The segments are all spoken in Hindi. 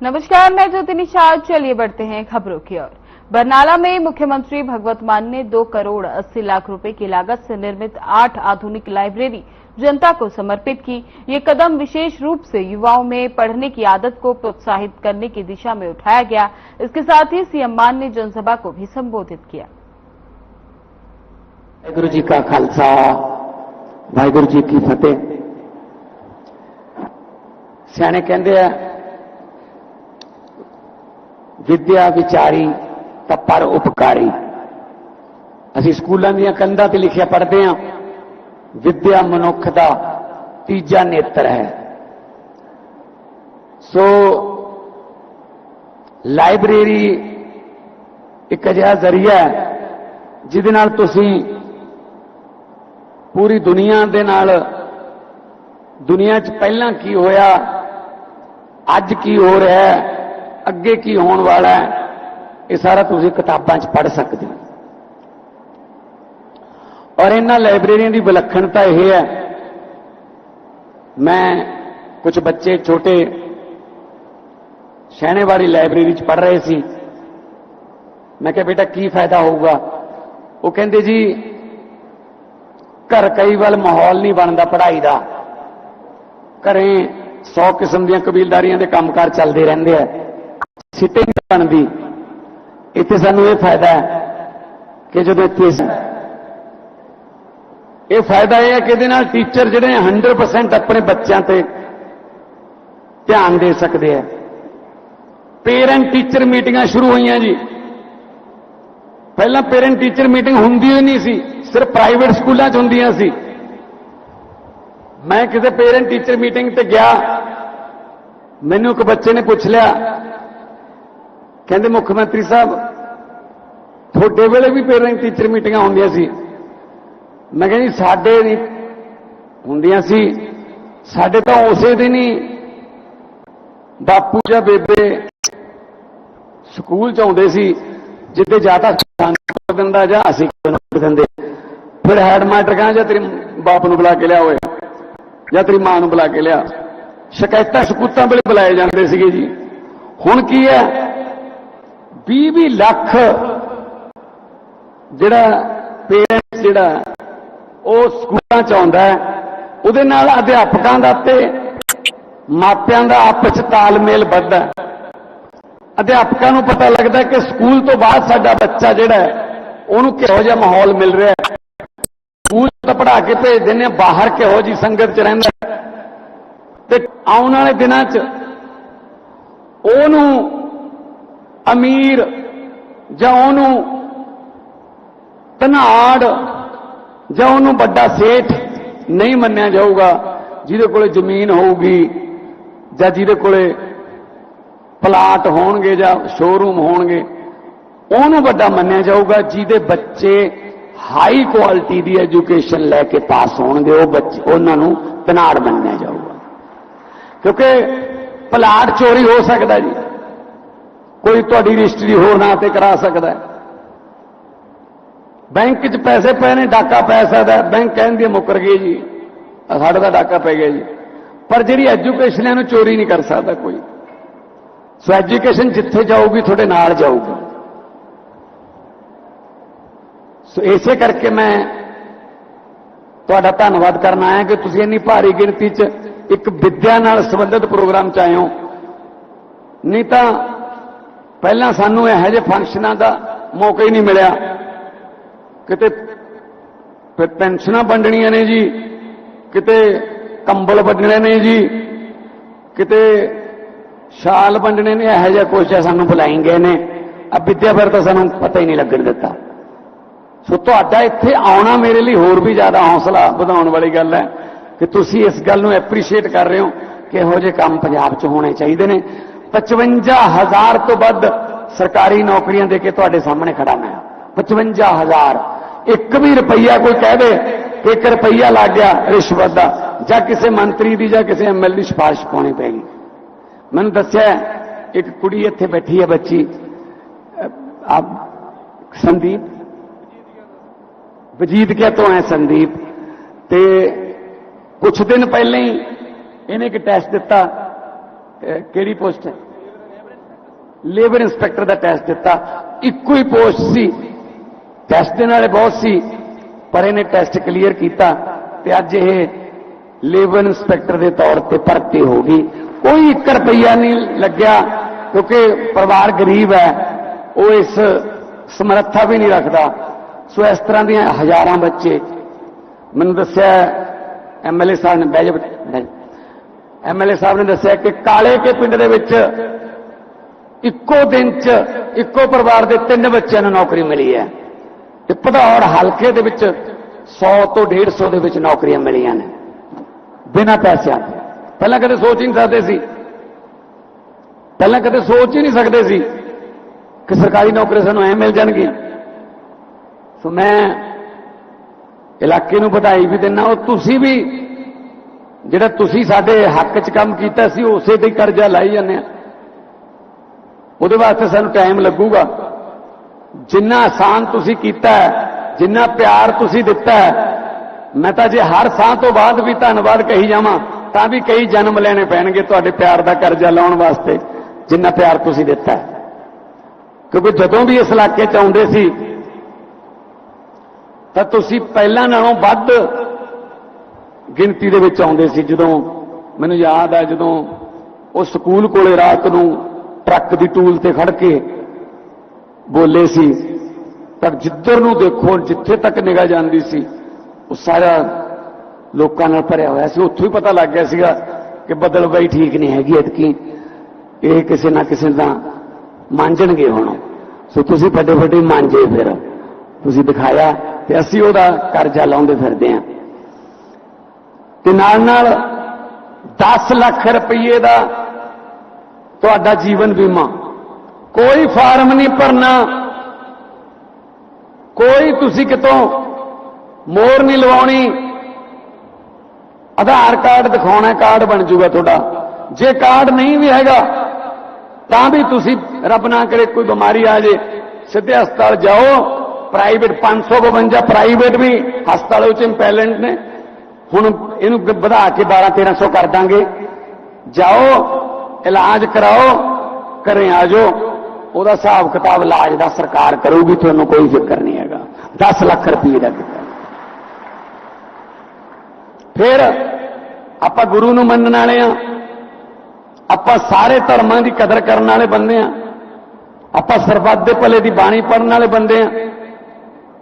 नमस्कार, मैं ज्योति निषाद। चलिए बढ़ते हैं खबरों की ओर। बरनाला में मुख्यमंत्री भगवत मान ने 2 करोड़ 80 लाख रुपए की लागत से निर्मित 8 आधुनिक लाइब्रेरी जनता को समर्पित की। ये कदम विशेष रूप से युवाओं में पढ़ने की आदत को प्रोत्साहित करने की दिशा में उठाया गया। इसके साथ ही सीएम मान ने जनसभा को भी संबोधित किया। वाहिगुरू जी का खालसा, वाहिगुरू जी की फतेह। सियाने कहते हैं विद्या विचारी तो पर उपकारी। असी स्कूलों दी कंधां ते लिखिया पढ़ते हैं, विद्या मनुख दा तीजा नेत्र है। सो लाइब्रेरी एक अजिहा जरिया है जिहदे नाल तुसीं पूरी दुनिया दे नाल, दुनिया च पहलां की होया, अज की हो रहा है, अगे की होने वाला है, ये सारा तुसीं किताबां च पढ़ सकते हो। और इन्हां लाइब्रेरियां की विलक्षणता यह है, मैं कुछ बच्चे छोटे शहणे वाली लाइब्रेरी च पढ़ रहे सी। मैं कहा बेटा की फायदा होगा? वो कहते जी घर कई वाल माहौल नहीं बनता पढ़ाई का, घरें 100 किस्म दी कबीलदारियां दे कामकार चलते रहंदे हैं, सिटे नहीं बनती। इत्थे सानू ये फायदा है कि जो ये फायदा यह है कि टीचर जिहड़े 100% अपने बच्चों पर ध्यान दे सकते हैं। पेरेंट टीचर मीटिंगां शुरू हुई जी। पहला पेरेंट टीचर मीटिंग हुंदी ही नहीं सी, सिर्फ प्राइवेट स्कूलों च हुंदियां सी। मैं किसी पेरेंट टीचर मीटिंग ते गया, मैनू एक बच्चे ने पूछ लिया, कहते मुख्यमंत्री साहब थोड़े वेले भी पेरेंट टीचर मीटिंगां होंदियां सी? मैं कहा जी साडे नहीं होंदियां सी, साडे तो उसे दिन ही बापू या बेबे स्कूल च आउंदे सी जिद्दे जाता नोट दिंदा जां असीं नोट दिंदे। फिर हैडमास्टर कहा जा तेरे बाप नूं बुला के लिया होए या तेरी मां नूं बुला के लिया। शिकायतां शकूतां वेले बुलाए जांदे सीगे जी। हुण की है, 20 लाख जिहड़ा पेरेंट्स जिहड़ा ਉਹ ਸਕੂਲਾਂ ਚ ਆਉਂਦਾ ਹੈ, ਉਹਦੇ ਨਾਲ ਅਧਿਆਪਕਾਂ ਦਾ ਤੇ ਮਾਪਿਆਂ ਦਾ ਆਪਸ ਚ ਤਾਲਮੇਲ ਵੱਧਦਾ। ਅਧਿਆਪਕਾਂ ਨੂੰ ਪਤਾ ਲੱਗਦਾ ਕਿ ਸਕੂਲ ਤੋਂ ਬਾਅਦ ਸਾਡਾ ਬੱਚਾ ਜਿਹੜਾ ਹੈ ਉਹਨੂੰ ਕਿਹੋ ਜਿਹਾ ਮਾਹੌਲ ਮਿਲ ਰਿਹਾ ਹੈ, ਸਕੂਲ ਤਾਂ ਪੜ੍ਹਾ ਕੇ ਭੇਜ ਦਿੰਦੇ ਆ, ਬਾਹਰ ਕਿਹੋ ਜਿਹੀ ਸੰਗਤ ਚ ਰਹਿੰਦਾ ਤੇ ਆਉਣ ਵਾਲੇ ਦਿਨਾਂ ਚ ਉਹਨੂੰ ਅਮੀਰ ਜਾਂ ਉਹਨੂੰ ਧਨਾੜ ਜਾਂ ਉਹਨੂੰ ਵੱਡਾ ਸੇਠ ਨਹੀਂ ਮੰਨਿਆ ਜਾਊਗਾ। ਜਿਹਦੇ ਕੋਲੇ ਜ਼ਮੀਨ ਹੋਊਗੀ ਜਾਂ ਜਿਹਦੇ ਕੋਲੇ ਪਲਾਟ ਹੋਣਗੇ ਜਾਂ ਸ਼ੋਰੂਮ ਹੋਣਗੇ, ਉਹਨੂੰ ਵੱਡਾ ਮੰਨਿਆ ਜਾਊਗਾ। ਜਿਹਦੇ ਬੱਚੇ ਹਾਈ ਕੁਆਲਿਟੀ ਦੀ ਐਜੂਕੇਸ਼ਨ ਲੈ ਕੇ ਪਾਸ ਹੋਣਗੇ, ਉਹ ਬੱਚੇ ਉਹਨਾਂ ਨੂੰ ਧਨਾੜ ਮੰਨਿਆ ਜਾਊਗਾ। ਕਿਉਂਕਿ ਪਲਾਟ ਚੋਰੀ ਹੋ ਸਕਦਾ ਜੀ, ਕੋਈ ਤੁਹਾਡੀ ਰਜਿਸਟਰੀ ਹੋਰ ਨਾਂ ਤੇ ਕਰਾ ਸਕਦਾ ਹੈ। बैंक च पैसे पे ने, डाका पै सकता है, बैंक कहती है मुकर गई जी, साढ़े का डाका पै गया जी। पर जी एजुकेशन है चोरी नहीं कर सकता कोई। सो एजुकेशन जिथे जाऊगी थोड़े नाल जाऊगी। सो इसे करके मैं तुहाडा धन्नवाद करना है कि तुसीं इन्नी भारी गिणती च एक विद्या नाल संबंधित प्रोग्राम च आए हो। नहीं तो पहला सानू इहो जिहे फंक्शनां दा मौका ही नहीं मिलिया। किते पेंशन वंडणियां ने जी, किते कंबल वंडने ने जी, किते शाल वंडने ने, यह जिहा कुछ है सानू बुलाई गए ने। अब विद्या बारे तो सानू पता ही नहीं लगन दिता। सो तुहाडा इत्थे आउणा मेरे लिए होर भी ज्यादा हौसला वधाउण वाली गल है कि तुसीं इस गल नूं एप्रीशिएट कर रहे हो कि इहो जिहे काम पंजाब च होने चाहिए ने। 55,000 तो वध सरकारी नौकरियां दे के तुहाडे सामने खड़ा मैं। 55,000। एक भी रुपया कोई कह दे कि 1 रुपया लग गया रिश्वत का ਜਾਂ किसी मंत्री की ਜਾਂ किसी MLA की सिफारिश पानी पैगी। मैंने दसिया एक कुड़ी इत्थे बैठी है, बच्ची आप संदीप वजीद क्या तो है संदीप, ते कुछ दिन पहले ही इन्हें एक टेस्ट दिता, केड़ी पोस्ट है ਲੇਬਰ ਇੰਸਪੈਕਟਰ ਦਾ ਟੈਸਟ ਦਿੱਤਾ, ਇੱਕੋ ਹੀ ਪੋਸਟ ਸੀ, ਟੈਸਟ ਦੇਣ ਵਾਲੇ ਬਹੁਤ ਸੀ, ਪਰ ਇਹਨੇ ਟੈਸਟ ਕਲੀਅਰ ਕੀਤਾ ਤੇ ਅੱਜ ਇਹ ਲੇਬਰ ਇੰਸਪੈਕਟਰ ਦੇ ਤੌਰ ਤੇ ਭਰਤੀ ਹੋ ਗਈ। ਕੋਈ 1 ਰੁਪਈਆ ਨਹੀਂ ਲੱਗਿਆ, ਕਿਉਂਕਿ ਪਰਿਵਾਰ ਗਰੀਬ ਹੈ, ਉਹ ਇਸ ਸਮਰੱਥਾ ਵੀ ਨਹੀਂ ਰੱਖਦਾ। ਸੋ ਇਸ ਤਰ੍ਹਾਂ ਦੀਆਂ ਹਜ਼ਾਰਾਂ ਬੱਚੇ, ਮੈਨੂੰ ਦੱਸਿਆ ਐਮਐਲਏ ਸਾਹਿਬ ਨੇ, ਐਮਐਲਏ ਸਾਹਿਬ ਨੇ ਦੱਸਿਆ ਕਿ ਕਾਲੇ ਕੇ ਪਿੰਡ ਦੇ ਵਿੱਚ ਇੱਕੋ ਦਿਨ 'ਚ ਇੱਕੋ ਪਰਿਵਾਰ ਦੇ 3 ਬੱਚਿਆਂ ਨੂੰ ਨੌਕਰੀ ਮਿਲੀ ਹੈ ਤੇ ਭਦੌੜ ਹਲਕੇ ਦੇ ਵਿੱਚ 100 ਤੋਂ 150 ਦੇ ਵਿੱਚ ਨੌਕਰੀਆਂ ਮਿਲੀਆਂ ਨੇ ਬਿਨਾਂ ਪੈਸਿਆਂ ਦੇ। ਪਹਿਲਾਂ ਕਦੇ ਸੋਚ ਹੀ ਨਹੀਂ ਸਕਦੇ ਸੀ, ਪਹਿਲਾਂ ਕਦੇ ਸੋਚ ਹੀ ਨਹੀਂ ਸਕਦੇ ਸੀ ਕਿ ਸਰਕਾਰੀ ਨੌਕਰੀ ਸਾਨੂੰ ਐ ਮਿਲ ਜਾਣਗੀਆਂ। ਸੋ ਮੈਂ ਇਲਾਕੇ ਨੂੰ ਵਧਾਈ ਵੀ ਦਿੰਦਾ, ਉਹ ਤੁਸੀਂ ਵੀ ਜਿਹੜਾ ਤੁਸੀਂ ਸਾਡੇ ਹੱਕ 'ਚ ਕੰਮ ਕੀਤਾ ਸੀ ਉਸੇ ਤੇ ਕਰਜ਼ਾ ਲਾਈ ਜਾਂਦੇ ਆ। ਉਹਦੇ ਵਾਸਤੇ ਸਾਨੂੰ ਟਾਈਮ ਲੱਗੂਗਾ। ਜਿੰਨਾ ਆਸਾਨ ਤੁਸੀਂ ਕੀਤਾ ਹੈ, ਜਿੰਨਾ ਪਿਆਰ ਤੁਸੀਂ ਦਿੱਤਾ ਹੈ, ਮੈਂ ਤਾਂ ਜੇ ਹਰ ਸਾਹ ਤੋਂ ਬਾਅਦ ਵੀ ਧੰਨਵਾਦ ਕਹੀ ਜਾਵਾਂ ਤਾਂ ਵੀ ਕਈ ਜਨਮ ਲੈਣੇ ਪੈਣਗੇ ਤੁਹਾਡੇ ਪਿਆਰ ਦਾ ਕਰਜ਼ਾ ਲਾਉਣ ਵਾਸਤੇ, ਜਿੰਨਾ ਪਿਆਰ ਤੁਸੀਂ ਦਿੱਤਾ ਹੈ। ਕਿਉਂਕਿ ਜਦੋਂ ਵੀ ਇਸ ਇਲਾਕੇ 'ਚ ਆਉਂਦੇ ਸੀ ਤਾਂ ਤੁਸੀਂ ਪਹਿਲਾਂ ਨਾਲੋਂ ਵੱਧ ਗਿਣਤੀ ਦੇ ਵਿੱਚ ਆਉਂਦੇ ਸੀ। ਜਦੋਂ ਮੈਨੂੰ ਯਾਦ ਹੈ, ਜਦੋਂ ਉਹ ਸਕੂਲ ਕੋਲੇ ਰਾਤ ਨੂੰ ਟਰੱਕ ਦੀ ਟੂਲ ਤੇ ਖੜ ਕੇ ਬੋਲੇ ਸੀ ਤਾਂ ਜਿੱਧਰ ਨੂੰ ਦੇਖੋ, ਜਿੱਥੇ ਤੱਕ ਨਿਗਾਹ ਜਾਂਦੀ ਸੀ ਉਹ ਸਾਰਾ ਲੋਕਾਂ ਨਾਲ ਭਰਿਆ ਹੋਇਆ ਸੀ। ਉੱਥੋਂ ਹੀ ਪਤਾ ਲੱਗ ਗਿਆ ਸੀਗਾ ਕਿ ਬਦਲਵਾਈ ਠੀਕ ਨਹੀਂ ਹੈਗੀ, ਇਤਕੀ ਇਹ ਕਿਸੇ ਨਾ ਕਿਸੇ ਦਾ ਮਾਂਜਣਗੇ ਹੁਣ। ਸੋ ਤੁਸੀਂ ਵੱਡੇ ਵੱਡੇ ਮਾਂਜੇ ਫਿਰ ਤੁਸੀਂ ਦਿਖਾਇਆ ਤੇ ਅਸੀਂ ਉਹਦਾ ਕਰਜ਼ਾ ਲਾਉਂਦੇ ਫਿਰਦੇ ਹਾਂ। ਤੇ ਨਾਲ ਨਾਲ 10 ਲੱਖ ਰੁਪਏ ਦਾ ਤੁਹਾਡਾ ਜੀਵਨ ਬੀਮਾ, ਕੋਈ ਫਾਰਮ ਨਹੀਂ ਭਰਨਾ, ਕੋਈ ਤੁਸੀਂ ਕਿਤੋਂ ਮੋਹਰ ਨਹੀਂ ਲਵਾਉਣੀ, ਆਧਾਰ ਕਾਰਡ ਦਿਖਾਉਣਾ, ਕਾਰਡ ਬਣ ਜਾਊਗਾ ਤੁਹਾਡਾ। ਜੇ ਕਾਰਡ ਨਹੀਂ ਵੀ ਹੈਗਾ ਤਾਂ ਵੀ ਤੁਸੀਂ ਰੱਬ ਨਾ ਕਰੇ ਕੋਈ ਬਿਮਾਰੀ ਆ ਜੇ ਸਿੱਧੇ ਹਸਪਤਾਲ ਜਾਓ। ਪ੍ਰਾਈਵੇਟ 552 ਪ੍ਰਾਈਵੇਟ ਵੀ ਹਸਪਤਾਲ ਵਿੱਚ ਇੰਪੈਲੈਂਟ ਨੇ, ਹੁਣ ਇਹਨੂੰ ਵਧਾ ਕੇ 1200-1300 ਕਰ ਦਾਂਗੇ। ਜਾਓ, ਇਲਾਜ ਕਰਾਓ, ਘਰੇ ਆ ਜਾਓ, ਉਹਦਾ ਹਿਸਾਬ ਕਿਤਾਬ ਇਲਾਜ ਦਾ ਸਰਕਾਰ ਕਰੂਗੀ, ਤੁਹਾਨੂੰ ਕੋਈ ਫਿਕਰ ਨਹੀਂ ਹੈਗਾ। 10 ਲੱਖ ਰੁਪਏ ਦਾ ਕੀਤਾ। ਫਿਰ ਆਪਾਂ ਗੁਰੂ ਨੂੰ ਮੰਨਣ ਵਾਲੇ ਆ, ਆਪਾਂ ਸਾਰੇ ਧਰਮਾਂ ਦੀ ਕਦਰ ਕਰਨ ਵਾਲੇ ਬੰਦੇ ਆ, ਆਪਾਂ ਸਰਬੱਤ ਦੇ ਭਲੇ ਦੀ ਬਾਣੀ ਪੜ੍ਹਨ ਵਾਲੇ ਬੰਦੇ ਆ।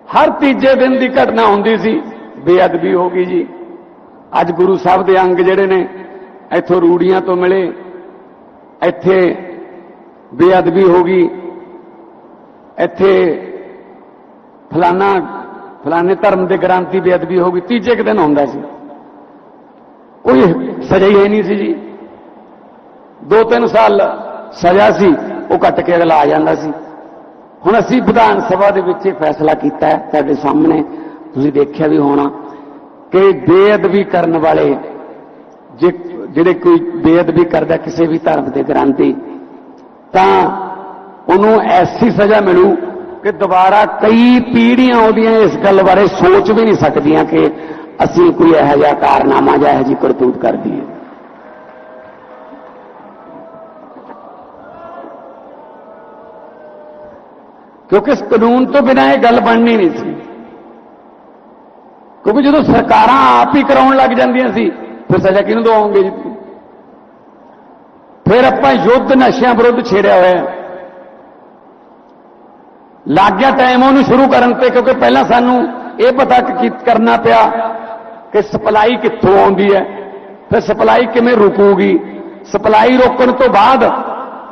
ਹਰ ਤੀਜੇ ਦਿਨ ਦੀ ਘਟਨਾ ਹੁੰਦੀ ਸੀ, ਬੇਅਦਬੀ ਹੋ ਗਈ ਜੀ। ਅੱਜ ਗੁਰੂ ਸਾਹਿਬ ਦੇ ਅੰਗ ਜਿਹੜੇ ਨੇ ਇੱਥੋਂ ਰੂੜੀਆਂ ਤੋਂ ਮਿਲੇ, ਇੱਥੇ ਬੇਅਦਬੀ ਹੋ ਗਈ, ਇੱਥੇ ਫਲਾਣੇ ਧਰਮ ਦੇ ਗ੍ਰੰਥੀ ਬੇਅਦਬੀ ਹੋ ਗਈ। ਤੀਜੇ ਕੁ ਦਿਨ ਹੁੰਦਾ ਸੀ, ਕੋਈ ਸਜ਼ਾ ਹੀ ਨਹੀਂ ਸੀ ਜੀ। 2-3 ਸਾਲ ਸਜ਼ਾ ਸੀ, ਉਹ ਕੱਟ ਕੇ ਅਗਲਾ ਆ ਜਾਂਦਾ ਸੀ। ਹੁਣ ਅਸੀਂ ਵਿਧਾਨ ਸਭਾ ਦੇ ਵਿੱਚ ਇਹ ਫੈਸਲਾ ਕੀਤਾ ਹੈ, ਤੁਹਾਡੇ ਸਾਹਮਣੇ ਤੁਸੀਂ ਦੇਖਿਆ ਵੀ ਹੋਣਾ, ਕਿ ਬੇਅਦਬੀ ਕਰਨ ਵਾਲੇ ਜਿਹੜੇ ਕੋਈ ਬੇਅਦਬੀ ਕਰਦਾ ਕਿਸੇ ਵੀ ਧਰਮ ਦੇ ਗ੍ਰੰਥੀ, ਤਾਂ ਉਹਨੂੰ ਐਸੀ ਸਜ਼ਾ ਮਿਲੂ ਕਿ ਦੁਬਾਰਾ ਕਈ ਪੀੜ੍ਹੀਆਂ ਉਹਦੀਆਂ ਇਸ ਗੱਲ ਬਾਰੇ ਸੋਚ ਵੀ ਨਹੀਂ ਸਕਦੀਆਂ ਕਿ ਅਸੀਂ ਕੋਈ ਇਹੋ ਜਿਹਾ ਕਾਰਨਾਮਾ ਜਾਂ ਇਹੋ ਜਿਹੀ ਕਰਤੂਤ ਕਰ ਦਈਏ। ਕਿਉਂਕਿ ਇਸ ਕਾਨੂੰਨ ਤੋਂ ਬਿਨਾਂ ਇਹ ਗੱਲ ਬਣਨੀ ਨਹੀਂ ਸੀ। ਕਿਉਂਕਿ ਜਦੋਂ ਸਰਕਾਰਾਂ ਆਪ ਹੀ ਕਰਾਉਣ ਲੱਗ ਜਾਂਦੀਆਂ ਸੀ ਫਿਰ ਸਜ਼ਾ ਕਿਹਨੂੰ ਦਵਾਉਂਗੇ ਜੀ। ਫਿਰ ਆਪਾਂ ਯੁੱਧ ਨਸ਼ਿਆਂ ਵਿਰੁੱਧ ਛੇੜਿਆ ਹੋਇਆ, ਲੱਗ ਗਿਆ ਟਾਈਮ ਉਹਨੂੰ ਸ਼ੁਰੂ ਕਰਨ ਤੇ, ਕਿਉਂਕਿ ਪਹਿਲਾਂ ਸਾਨੂੰ ਇਹ ਪਤਾ ਕਰਨਾ ਪਿਆ ਕਿ ਸਪਲਾਈ ਕਿੱਥੋਂ ਆਉਂਦੀ ਹੈ, ਫਿਰ ਸਪਲਾਈ ਕਿਵੇਂ ਰੁਕੂਗੀ। ਸਪਲਾਈ ਰੋਕਣ ਤੋਂ ਬਾਅਦ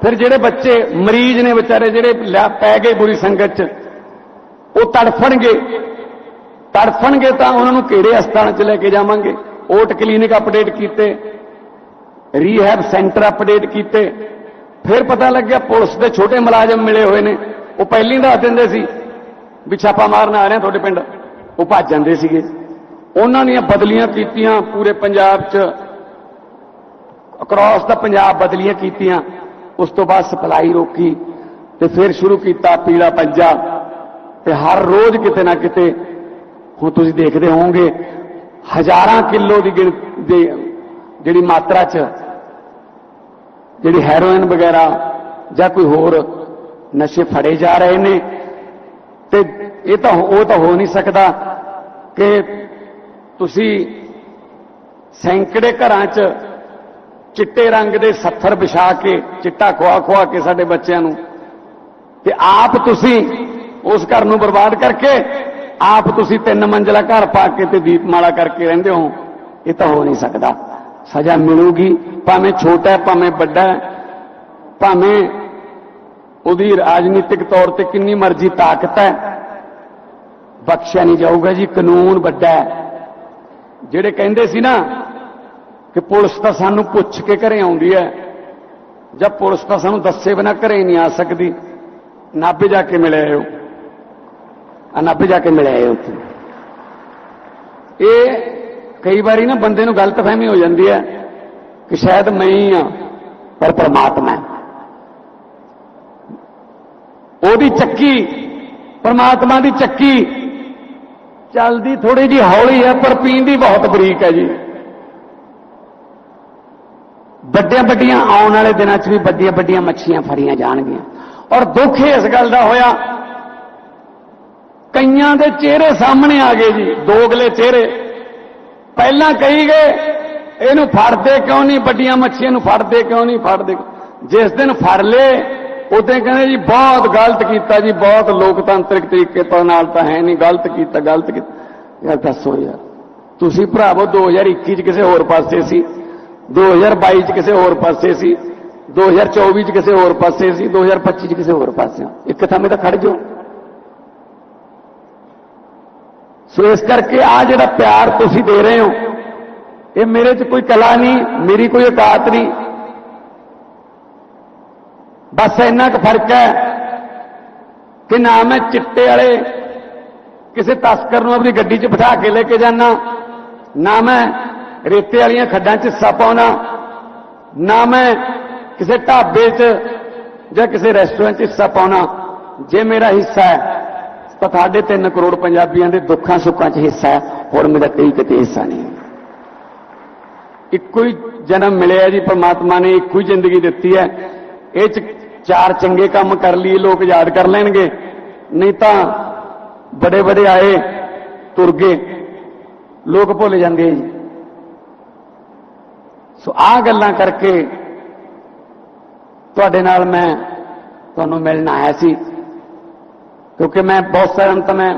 ਫਿਰ ਜਿਹੜੇ ਬੱਚੇ ਮਰੀਜ਼ ਨੇ ਵਿਚਾਰੇ, ਜਿਹੜੇ ਪੈ ਗਏ ਬੁਰੀ ਸੰਗਤ 'ਚ, ਉਹ ਤੜਫਣਗੇ ਤਾਂ ਉਹਨਾਂ ਨੂੰ ਕਿਹੜੇ ਹਸਪਤਾਲ 'ਚ ਲੈ ਕੇ ਜਾਵਾਂਗੇ। ਓਟ ਕਲੀਨਿਕ ਅਪਡੇਟ ਕੀਤੇ, ਰੀਹੈਬ ਸੈਂਟਰ ਅਪਡੇਟ ਕੀਤੇ। ਫਿਰ ਪਤਾ ਲੱਗਿਆ ਪੁਲਿਸ ਦੇ ਛੋਟੇ ਮੁਲਾਜ਼ਮ ਮਿਲੇ ਹੋਏ ਨੇ, ਉਹ ਪਹਿਲਾਂ ਹੀ ਦੱਸ ਦਿੰਦੇ ਸੀ ਵੀ ਛਾਪਾ ਮਾਰਨ ਆ ਰਹੇ ਤੁਹਾਡੇ ਪਿੰਡ, ਉਹ ਭੱਜ ਜਾਂਦੇ ਸੀਗੇ। ਉਹਨਾਂ ਦੀਆਂ ਬਦਲੀਆਂ ਕੀਤੀਆਂ ਪੂਰੇ ਪੰਜਾਬ 'ਚ, ਅਕ੍ਰੋਸ ਦਾ ਪੰਜਾਬ ਬਦਲੀਆਂ ਕੀਤੀਆਂ। ਉਸ ਤੋਂ ਬਾਅਦ ਸਪਲਾਈ ਰੋਕੀ ਤੇ ਫਿਰ ਸ਼ੁਰੂ ਕੀਤਾ ਪੀਲਾ ਪੰਜਾ, ਤੇ ਹਰ ਰੋਜ਼ ਕਿਤੇ ਨਾ ਕਿਤੇ ਹੁਣ ਤੁਸੀਂ ਦੇਖਦੇ ਹੋਵੋਗੇ ਹਜ਼ਾਰਾਂ ਕਿਲੋ ਦੀ ਜਿਹੜੀ ਮਾਤਰਾ 'ਚ ਜਿਹੜੀ ਹੈਰੋਇਨ ਵਗੈਰਾ ਜਾਂ ਕੋਈ ਹੋਰ ਨਸ਼ੇ ਫੜੇ ਜਾ ਰਹੇ ਨੇ। ਤੇ ਇਹ ਤਾਂ ਉਹ ਤਾਂ ਹੋ ਨਹੀਂ ਸਕਦਾ ਕਿ ਤੁਸੀਂ ਸੈਂਕੜੇ ਘਰਾਂ 'ਚ ਚਿੱਟੇ ਰੰਗ ਦੇ ਸੱਥਰ ਵਿਛਾ ਕੇ ਚਿੱਟਾ ਖਵਾ ਕੇ ਸਾਡੇ ਬੱਚਿਆਂ ਨੂੰ, ਤੇ ਆਪ ਤੁਸੀਂ ਉਸ ਘਰ ਨੂੰ ਬਰਬਾਦ ਕਰਕੇ ਆਪ ਤੁਸੀਂ 3 ਮੰਜ਼ਲਾ ਘਰ ਪਾ ਕੇ ਤੇ ਦੀਪਮਾਲਾ ਕਰਕੇ ਰਹਿੰਦੇ ਹੋ। ਇਹ ਤਾਂ ਹੋ ਨਹੀਂ ਸਕਦਾ। ਸਜ਼ਾ ਮਿਲੂਗੀ, ਭਾਵੇਂ ਛੋਟਾ ਹੈ ਭਾਵੇਂ ਵੱਡਾ ਹੈ, ਭਾਵੇਂ ਉਹਦੀ ਰਾਜਨੀਤਿਕ ਤੌਰ ਤੇ ਕਿੰਨੀ ਮਰਜ਼ੀ ਤਾਕਤ ਹੈ, ਬਖਸ਼ਿਆ ਨਹੀਂ ਜਾਊਗਾ ਜੀ। ਕਾਨੂੰਨ ਵੱਡਾ ਹੈ। ਜਿਹੜੇ ਕਹਿੰਦੇ ਸੀ ਨਾ ਕਿ ਪੁਲਿਸ ਤਾਂ ਸਾਨੂੰ ਪੁੱਛ ਕੇ ਘਰੇ ਆਉਂਦੀ ਹੈ, ਜਾਂ ਪੁਲਿਸ ਤਾਂ ਸਾਨੂੰ ਦੱਸੇ ਬਿਨਾਂ ਘਰੇ ਨਹੀਂ ਆ ਸਕਦੀ, ਨਾਭੇ ਜਾ ਕੇ ਮਿਲੇ ਆਇਓ, ਨਾਭੇ ਜਾ ਕੇ ਮਿਲੇ ਆਇਓ ਉੱਥੇ। ਇਹ ਕਈ ਵਾਰੀ ਨਾ ਬੰਦੇ ਨੂੰ ਗਲਤਫਹਿਮੀ ਹੋ ਜਾਂਦੀ ਹੈ ਕਿ ਸ਼ਾਇਦ ਮੈਂ ਹੀ ਹਾਂ, ਪਰ ਪਰਮਾਤਮਾ ਹੈ। ਉਹਦੀ ਚੱਕੀ, ਪਰਮਾਤਮਾ ਦੀ ਚੱਕੀ ਚੱਲਦੀ ਥੋੜੀ ਜਿਹੀ ਹੌਲੀ ਹੈ, ਪਰ ਪੀਂਦੀ ਬਹੁਤ ਬਰੀਕ ਹੈ ਜੀ। ਵੱਡੀਆਂ ਆਉਣ ਵਾਲੇ ਦਿਨਾਂ 'ਚ ਵੀ ਵੱਡੀਆਂ ਮੱਛੀਆਂ ਫੜੀਆਂ ਜਾਣਗੀਆਂ। ਔਰ ਦੁੱਖ ਇਸ ਗੱਲ ਦਾ ਹੋਇਆ, ਕਈਆਂ ਦੇ ਚਿਹਰੇ ਸਾਹਮਣੇ ਆ ਗਏ ਜੀ, ਦੋਗਲੇ ਚਿਹਰੇ। ਪਹਿਲਾਂ ਕਹੀ ਗਏ ਇਹਨੂੰ ਫੜਦੇ ਕਿਉਂ ਨਹੀਂ, ਵੱਡੀਆਂ ਮੱਛੀਆਂ ਨੂੰ ਫੜਦੇ ਕਿਉਂ ਨਹੀਂ ਫੜਦੇ। ਜਿਸ ਦਿਨ ਫੜ ਲਏ ਉਦੋਂ ਕਹਿੰਦੇ ਜੀ ਬਹੁਤ ਗਲਤ ਕੀਤਾ ਜੀ, ਬਹੁਤ ਲੋਕਤੰਤਰਿਕ ਤਰੀਕੇ ਤੋਂ ਨਾਲ ਤਾਂ ਹੈ ਨਹੀਂ, ਗਲਤ ਕੀਤਾ। ਯਾਰ ਦੱਸੋ ਯਾਰ, ਤੁਸੀਂ ਭਰਾਵੋ 2021 'ਚ ਕਿਸੇ ਹੋਰ ਪਾਸੇ ਸੀ, 2022 'ਚ ਕਿਸੇ ਹੋਰ ਪਾਸੇ ਸੀ, 2024 'ਚ ਕਿਸੇ ਹੋਰ ਪਾਸੇ ਸੀ, 2025 'ਚ ਕਿਸੇ ਹੋਰ ਪਾਸੇ। ਇੱਕ ਥਾਂ ਤਾਂ ਖੜ ਜਾਓ। ਸੋ ਇਸ ਕਰਕੇ ਆ ਜਿਹੜਾ ਪਿਆਰ ਤੁਸੀਂ ਦੇ ਰਹੇ ਹੋ, ਇਹ ਮੇਰੇ 'ਚ ਕੋਈ ਕਲਾ ਨਹੀਂ, ਮੇਰੀ ਕੋਈ ਔਕਾਤ ਨਹੀਂ। ਬਸ ਇੰਨਾ ਕੁ ਫਰਕ ਹੈ ਕਿ ਨਾ ਮੈਂ ਚਿੱਟੇ ਵਾਲੇ ਕਿਸੇ ਤਸਕਰ ਨੂੰ ਆਪਣੀ ਗੱਡੀ 'ਚ ਬਿਠਾ ਕੇ ਲੈ ਕੇ ਜਾਣਾ, ਨਾ ਮੈਂ ਰੇਤੇ ਵਾਲੀਆਂ ਖੱਡਾਂ 'ਚ ਹਿੱਸਾ ਪਾਉਣਾ, ਨਾ ਮੈਂ ਕਿਸੇ ਢਾਬੇ 'ਚ ਜਾਂ ਕਿਸੇ ਰੈਸਟੋਰੈਂਟ 'ਚ ਹਿੱਸਾ ਪਾਉਣਾ। ਜੇ ਮੇਰਾ ਹਿੱਸਾ ਹੈ ਤਾਂ ਸਾਡੇ 3 ਕਰੋੜ ਪੰਜਾਬੀਆਂ ਦੇ ਦੁੱਖਾਂ ਸੁੱਖਾਂ 'ਚ ਹਿੱਸਾ ਹੈ, ਹੋਰ ਮੇਰਾ ਕਿਤੇ ਹਿੱਸਾ ਨਹੀਂ। ਇੱਕੋ ਹੀ ਜਨਮ ਮਿਲਿਆ ਜੀ, ਪਰਮਾਤਮਾ ਨੇ ਇੱਕੋ ਹੀ ਜ਼ਿੰਦਗੀ ਦਿੱਤੀ ਹੈ। ਇਹ 'ਚ 4 ਚੰਗੇ ਕੰਮ ਕਰ ਲਈਏ ਲੋਕ ਯਾਦ ਕਰ ਲੈਣਗੇ, ਨਹੀਂ ਤਾਂ ਬੜੇ ਆਏ ਤੁਰ ਗਏ, ਲੋਕ ਭੁੱਲ ਜਾਂਦੇ ਜੀ। ਸੋ ਆਹ ਗੱਲਾਂ ਕਰਕੇ ਤੁਹਾਡੇ ਨਾਲ ਮੈਂ ਤੁਹਾਨੂੰ ਮਿਲਣ ਆਇਆ ਸੀ, ਕਿਉਂਕਿ ਮੈਂ ਬਹੁਤ ਸਾਰਿਆਂ ਨੂੰ ਤਾਂ ਮੈਂ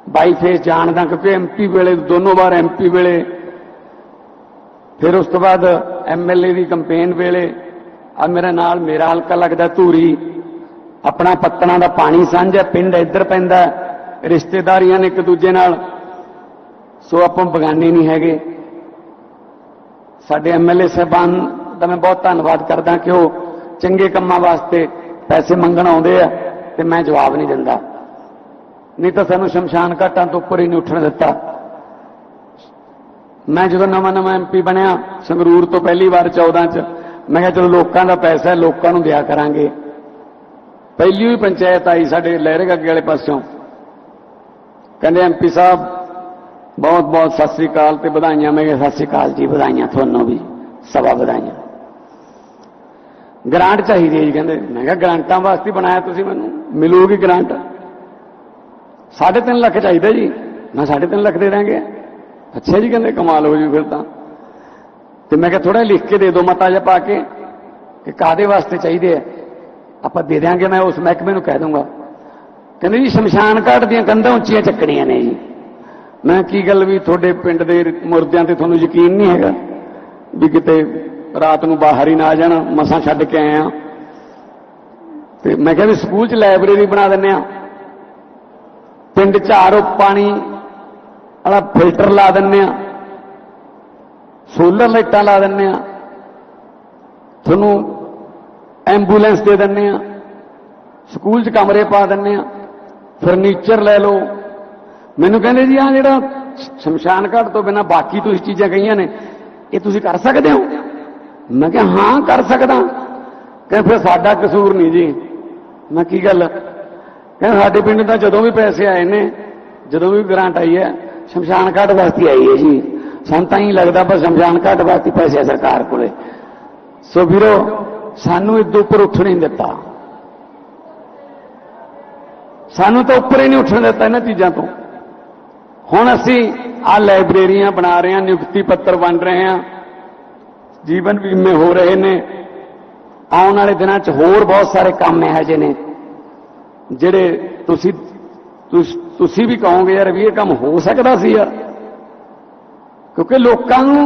ਬਾਈ ਫੇਸ ਜਾਣਦਾ, ਕਿਉਂਕਿ ਐਮਪੀ ਵੇਲੇ ਦੋਨੋਂ ਵਾਰ ਐਮਪੀ ਵੇਲੇ, ਫਿਰ ਉਸ ਤੋਂ ਬਾਅਦ ਐਮਐਲਏ ਦੀ ਕੰਪੇਨ ਵੇਲੇ। ਆ ਮੇਰੇ ਨਾਲ ਮੇਰਾ ਹਲਕਾ ਲੱਗਦਾ ਧੂਰੀ, ਆਪਣਾ ਪੱਤਣਾ ਦਾ ਪਾਣੀ ਸਾਂਝਾ, ਪਿੰਡ ਇੱਧਰ ਪੈਂਦਾ, ਰਿਸ਼ਤੇਦਾਰੀਆਂ ਨੇ ਇੱਕ ਦੂਜੇ ਨਾਲ। ਸੋ ਆਪਾਂ ਬਗਾਨੇ ਨਹੀਂ ਹੈਗੇ। ਸਾਡੇ ਐਮਐਲਏ ਸਾਹਿਬਾਨ ਦਾ ਮੈਂ ਬਹੁਤ ਧੰਨਵਾਦ ਕਰਦਾ ਕਿ ਉਹ ਚੰਗੇ ਕੰਮਾਂ ਵਾਸਤੇ ਪੈਸੇ ਮੰਗਣ ਆਉਂਦੇ ਆ ਤੇ ਮੈਂ ਜਵਾਬ ਨਹੀਂ ਦਿੰਦਾ, ਨਹੀਂ ਤਾਂ ਸਾਨੂੰ ਸ਼ਮਸ਼ਾਨ ਘਾਟਾਂ ਤੋਂ ਉੱਪਰ ਹੀ ਨਹੀਂ ਉੱਠਣ ਦਿੱਤਾ। ਮੈਂ ਜਦੋਂ ਨਵਾਂ ਐਮਪੀ ਬਣਿਆ ਸੰਗਰੂਰ ਤੋਂ ਪਹਿਲੀ ਵਾਰ 14 'ਚ, ਮੈਂ ਕਿਹਾ ਚਲੋ ਲੋਕਾਂ ਦਾ ਪੈਸਾ ਹੈ, ਲੋਕਾਂ ਨੂੰ ਦਿਆ ਕਰਾਂਗੇ। ਪਹਿਲੀ ਵੀ ਪੰਚਾਇਤ ਆਈ ਸਾਡੇ ਲਹਿਰੇ ਗੱਗੇ ਵਾਲੇ ਪਾਸਿਓਂ, ਕਹਿੰਦੇ ਐਮਪੀ ਸਾਹਿਬ ਬਹੁਤ ਸਤਿ ਸ੍ਰੀ ਅਕਾਲ ਤੇ ਵਧਾਈਆਂ। ਮੈਂ ਕਿਹਾ ਸਤਿ ਸ੍ਰੀ ਅਕਾਲ ਜੀ, ਵਧਾਈਆਂ ਤੁਹਾਨੂੰ ਵੀ, ਸਵਾ ਵਧਾਈਆਂ। ਗ੍ਰਾਂਟ ਚਾਹੀਦੀ ਹੈ ਜੀ, ਕਹਿੰਦੇ। ਮੈਂ ਕਿਹਾ ਗ੍ਰਾਂਟਾਂ ਵਾਸਤੇ ਬਣਾਇਆ ਤੁਸੀਂ, ਮੈਨੂੰ ਮਿਲੂਗੀ ਗ੍ਰਾਂਟ। 3.5 ਲੱਖ ਚਾਹੀਦਾ ਜੀ। ਮੈਂ 3.5 ਲੱਖ ਦੇ ਦਾਂਗੇ। ਅੱਛਾ ਜੀ, ਕਹਿੰਦੇ ਕਮਾਲ ਹੋ ਜੂ ਫਿਰ ਤਾਂ। ਤੇ ਮੈਂ ਕਿਹਾ ਥੋੜਾ ਲਿਖ ਕੇ ਦੇ ਦਿਓ ਮਤਾ ਜਿਹਾ ਪਾ ਕੇ ਕਿ ਕਾਹਦੇ ਵਾਸਤੇ ਚਾਹੀਦੇ ਆ, ਆਪਾਂ ਦੇ ਦਿਆਂਗੇ। ਮੈਂ ਉਸ ਮਹਿਕਮੇ ਨੂੰ ਕਹਿ ਦੂੰਗਾ। ਕਹਿੰਦੇ ਜੀ ਸ਼ਮਸ਼ਾਨ ਘਾਟ ਦੀਆਂ ਕੰਧਾਂ ਉੱਚੀਆਂ ਚੱਕਣੀਆਂ ਨੇ ਜੀ। ਮੈਂ ਕੀ ਗੱਲ ਵੀ ਤੁਹਾਡੇ ਪਿੰਡ ਦੇ ਮੁਰਦਿਆਂ ਤੇ ਤੁਹਾਨੂੰ ਯਕੀਨ ਨਹੀਂ ਹੈਗਾ ਵੀ ਕਿਤੇ ਰਾਤ ਨੂੰ ਬਾਹਰ ਹੀ ਨਾ ਆ ਜਾਣ, ਮਸਾਂ ਛੱਡ ਕੇ ਆਏ ਆ। ਤੇ ਮੈਂ ਕਿਹਾ ਵੀ ਸਕੂਲ 'ਚ ਲਾਇਬ੍ਰੇਰੀ ਬਣਾ ਦਿੰਦੇ ਆ, ਪਿੰਡ 'ਚ ਆਰਓ ਪਾਣੀ ਵਾਲਾ ਫਿਲਟਰ ਲਾ ਦਿੰਦੇ ਆ, ਸੋਲਰ ਲਾਈਟਾਂ ਲਾ ਦਿੰਦੇ ਆ, ਤੁਹਾਨੂੰ ਐਂਬੂਲੈਂਸ ਦੇ ਦਿੰਦੇ ਆ, ਸਕੂਲ 'ਚ ਕਮਰੇ ਪਾ ਦਿੰਦੇ ਆ, ਫਰਨੀਚਰ ਲੈ ਲਓ। ਮੈਨੂੰ ਕਹਿੰਦੇ ਜੀ ਆ ਜਿਹੜਾ ਸ਼ਮਸ਼ਾਨ ਘਾਟ ਤੋਂ ਬਿਨਾਂ ਬਾਕੀ ਤੁਸੀਂ ਚੀਜ਼ਾਂ ਕਹੀਆਂ ਨੇ, ਇਹ ਤੁਸੀਂ ਕਰ ਸਕਦੇ ਹੋ? ਮੈਂ ਕਿਹਾ ਹਾਂ ਕਰ ਸਕਦਾ। ਕਹਿੰਦੇ ਫਿਰ ਸਾਡਾ ਕਸੂਰ ਨਹੀਂ ਜੀ। ਮੈਂ ਕੀ ਗੱਲ? ਕਹਿੰਦੇ ਸਾਡੇ ਪਿੰਡ ਤਾਂ ਜਦੋਂ ਵੀ ਪੈਸੇ ਆਏ ਨੇ, ਜਦੋਂ ਵੀ ਗ੍ਰਾਂਟ ਆਈ ਹੈ, ਸ਼ਮਸ਼ਾਨ ਘਾਟ ਵਾਸਤੇ ਆਈ ਹੈ ਜੀ। ਸਾਨੂੰ ਤਾਂ ਹੀ ਲੱਗਦਾ ਪਰ ਸ਼ਮਸ਼ਾਨ ਘਾਟ ਵਾਸਤੇ ਪੈਸੇ ਆ ਸਰਕਾਰ ਕੋਲੇ। ਸੋ ਵੀਰੋ सानू इदों उपर उठ नहीं दिता, सानू तो उपर ही नहीं उठन दिता इन्हां चीज़ों तो। हुण असीं आ लाइब्रेरियां बना रहे हैं, नियुक्ति पत्र बन रहे हैं, जीवन बीमे हो रहे ने, आने वाले दिनों च होर बहुत सारे काम इहो जिहे ने जिहड़े तुसीं भी कहोगे यार भी ये काम हो सकदा सी यार, क्योंकि लोकां नूं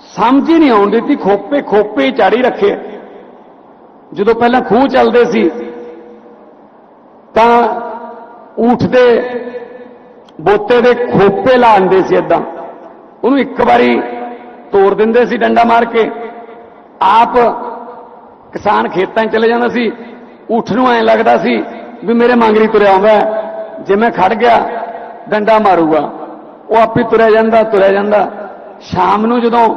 समझ ही नहीं आउंदी सी, खोपे खोपे ही चाड़ी रखे। जदों पहलां खूह चलदे सी तां ऊठ दे बोते दे खोपे लांदे सी, इदां उहनूं एक बारी तोड़ दिंदे सी डंडा मार के, आप किसान खेतां 'ਚ चले जांदा सी, ऊठ नूं ऐ लगदा सी भी मेरे मांगरी तुरिया आउंदा, जे मैं खड़ गया डंडा मारूगा, वो आप ही तुरिया जांदा। शाम नूं जदों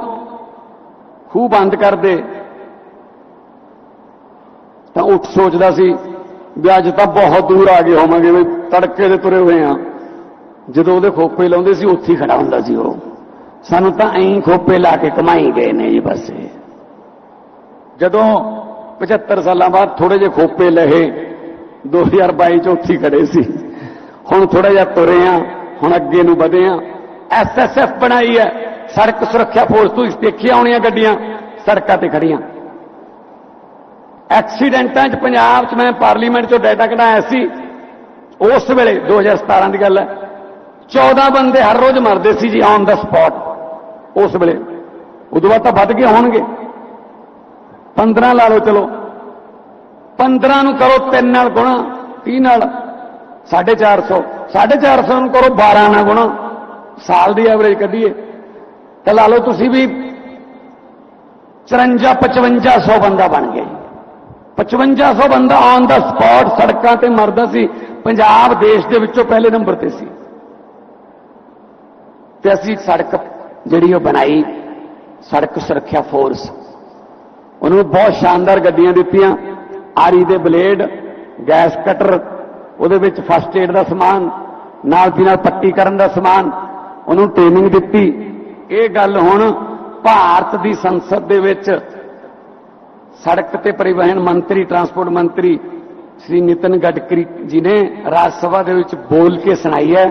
खूह बंद कर दे तां ऊठ सोचदा सी भी अज तां बहुत दूर आ गए होवांगे, भी तड़के दे तुरे हुए हाँ। जदों उहदे खोपे लाउंदे सी उत्थे ही खड़ा हुंदा सी वो। सानूं तां ऐं खोपे ला के कमाई गए ने जी बस। जदों 75 साल बाद थोड़े जे खोपे लहे 2022 च उत्थे ही खड़े सी, हुण थोड़ा जिहा तुरे हाँ, हुण अगे नूं वधे हाँ। SSF बनाई है, सड़क सुरक्षा फोर्स, तुसीं देखिया होणीआं गड्डियां सड़कां ते खड़ियां। एक्सीडेंटां 'च पंजाब 'च मैं पार्लीमेंट 'चों डाटा कढाया सी, उस वेले 2017 की गल है, 14 बंदे हर रोज मरदे सी जी ऑन द स्पॉट उस वेले। उदों बाद तां वध गए होणगे, 15 ला लो, चलो 15 नूं करो 3 नाल गुणा, 30 नाल 450, 450 नूं करो 12 नाल गुणा, साल दी एवरेज कढीए तो ला लो तुसीं भी 54-5500 बंदा बन गया। 5500 बंदा ऑन द स्पॉट सड़कों ते मरदा सी। पंजाब देश दे विचों पहले नंबर ते सी। ते असीं सड़क जिहड़ी ओह बनाई, सड़क सुरक्षा फोर्स, उन्होंने बहुत शानदार गड्डियां दित्तियां, आरी दे ब्लेड, गैस कटर, उहदे विच फस्ट एड दा समान, नाल दी नाल पट्टी करन दा समान, उन्होंने ट्रेनिंग दित्ती। ये गल हुण भारत दी संसद दे विच सड़क ते परिवहन मंत्री, ट्रांसपोर्ट मंत्री श्री नितिन गडकरी जी ने राज सभा दे विच बोल के सुनाई है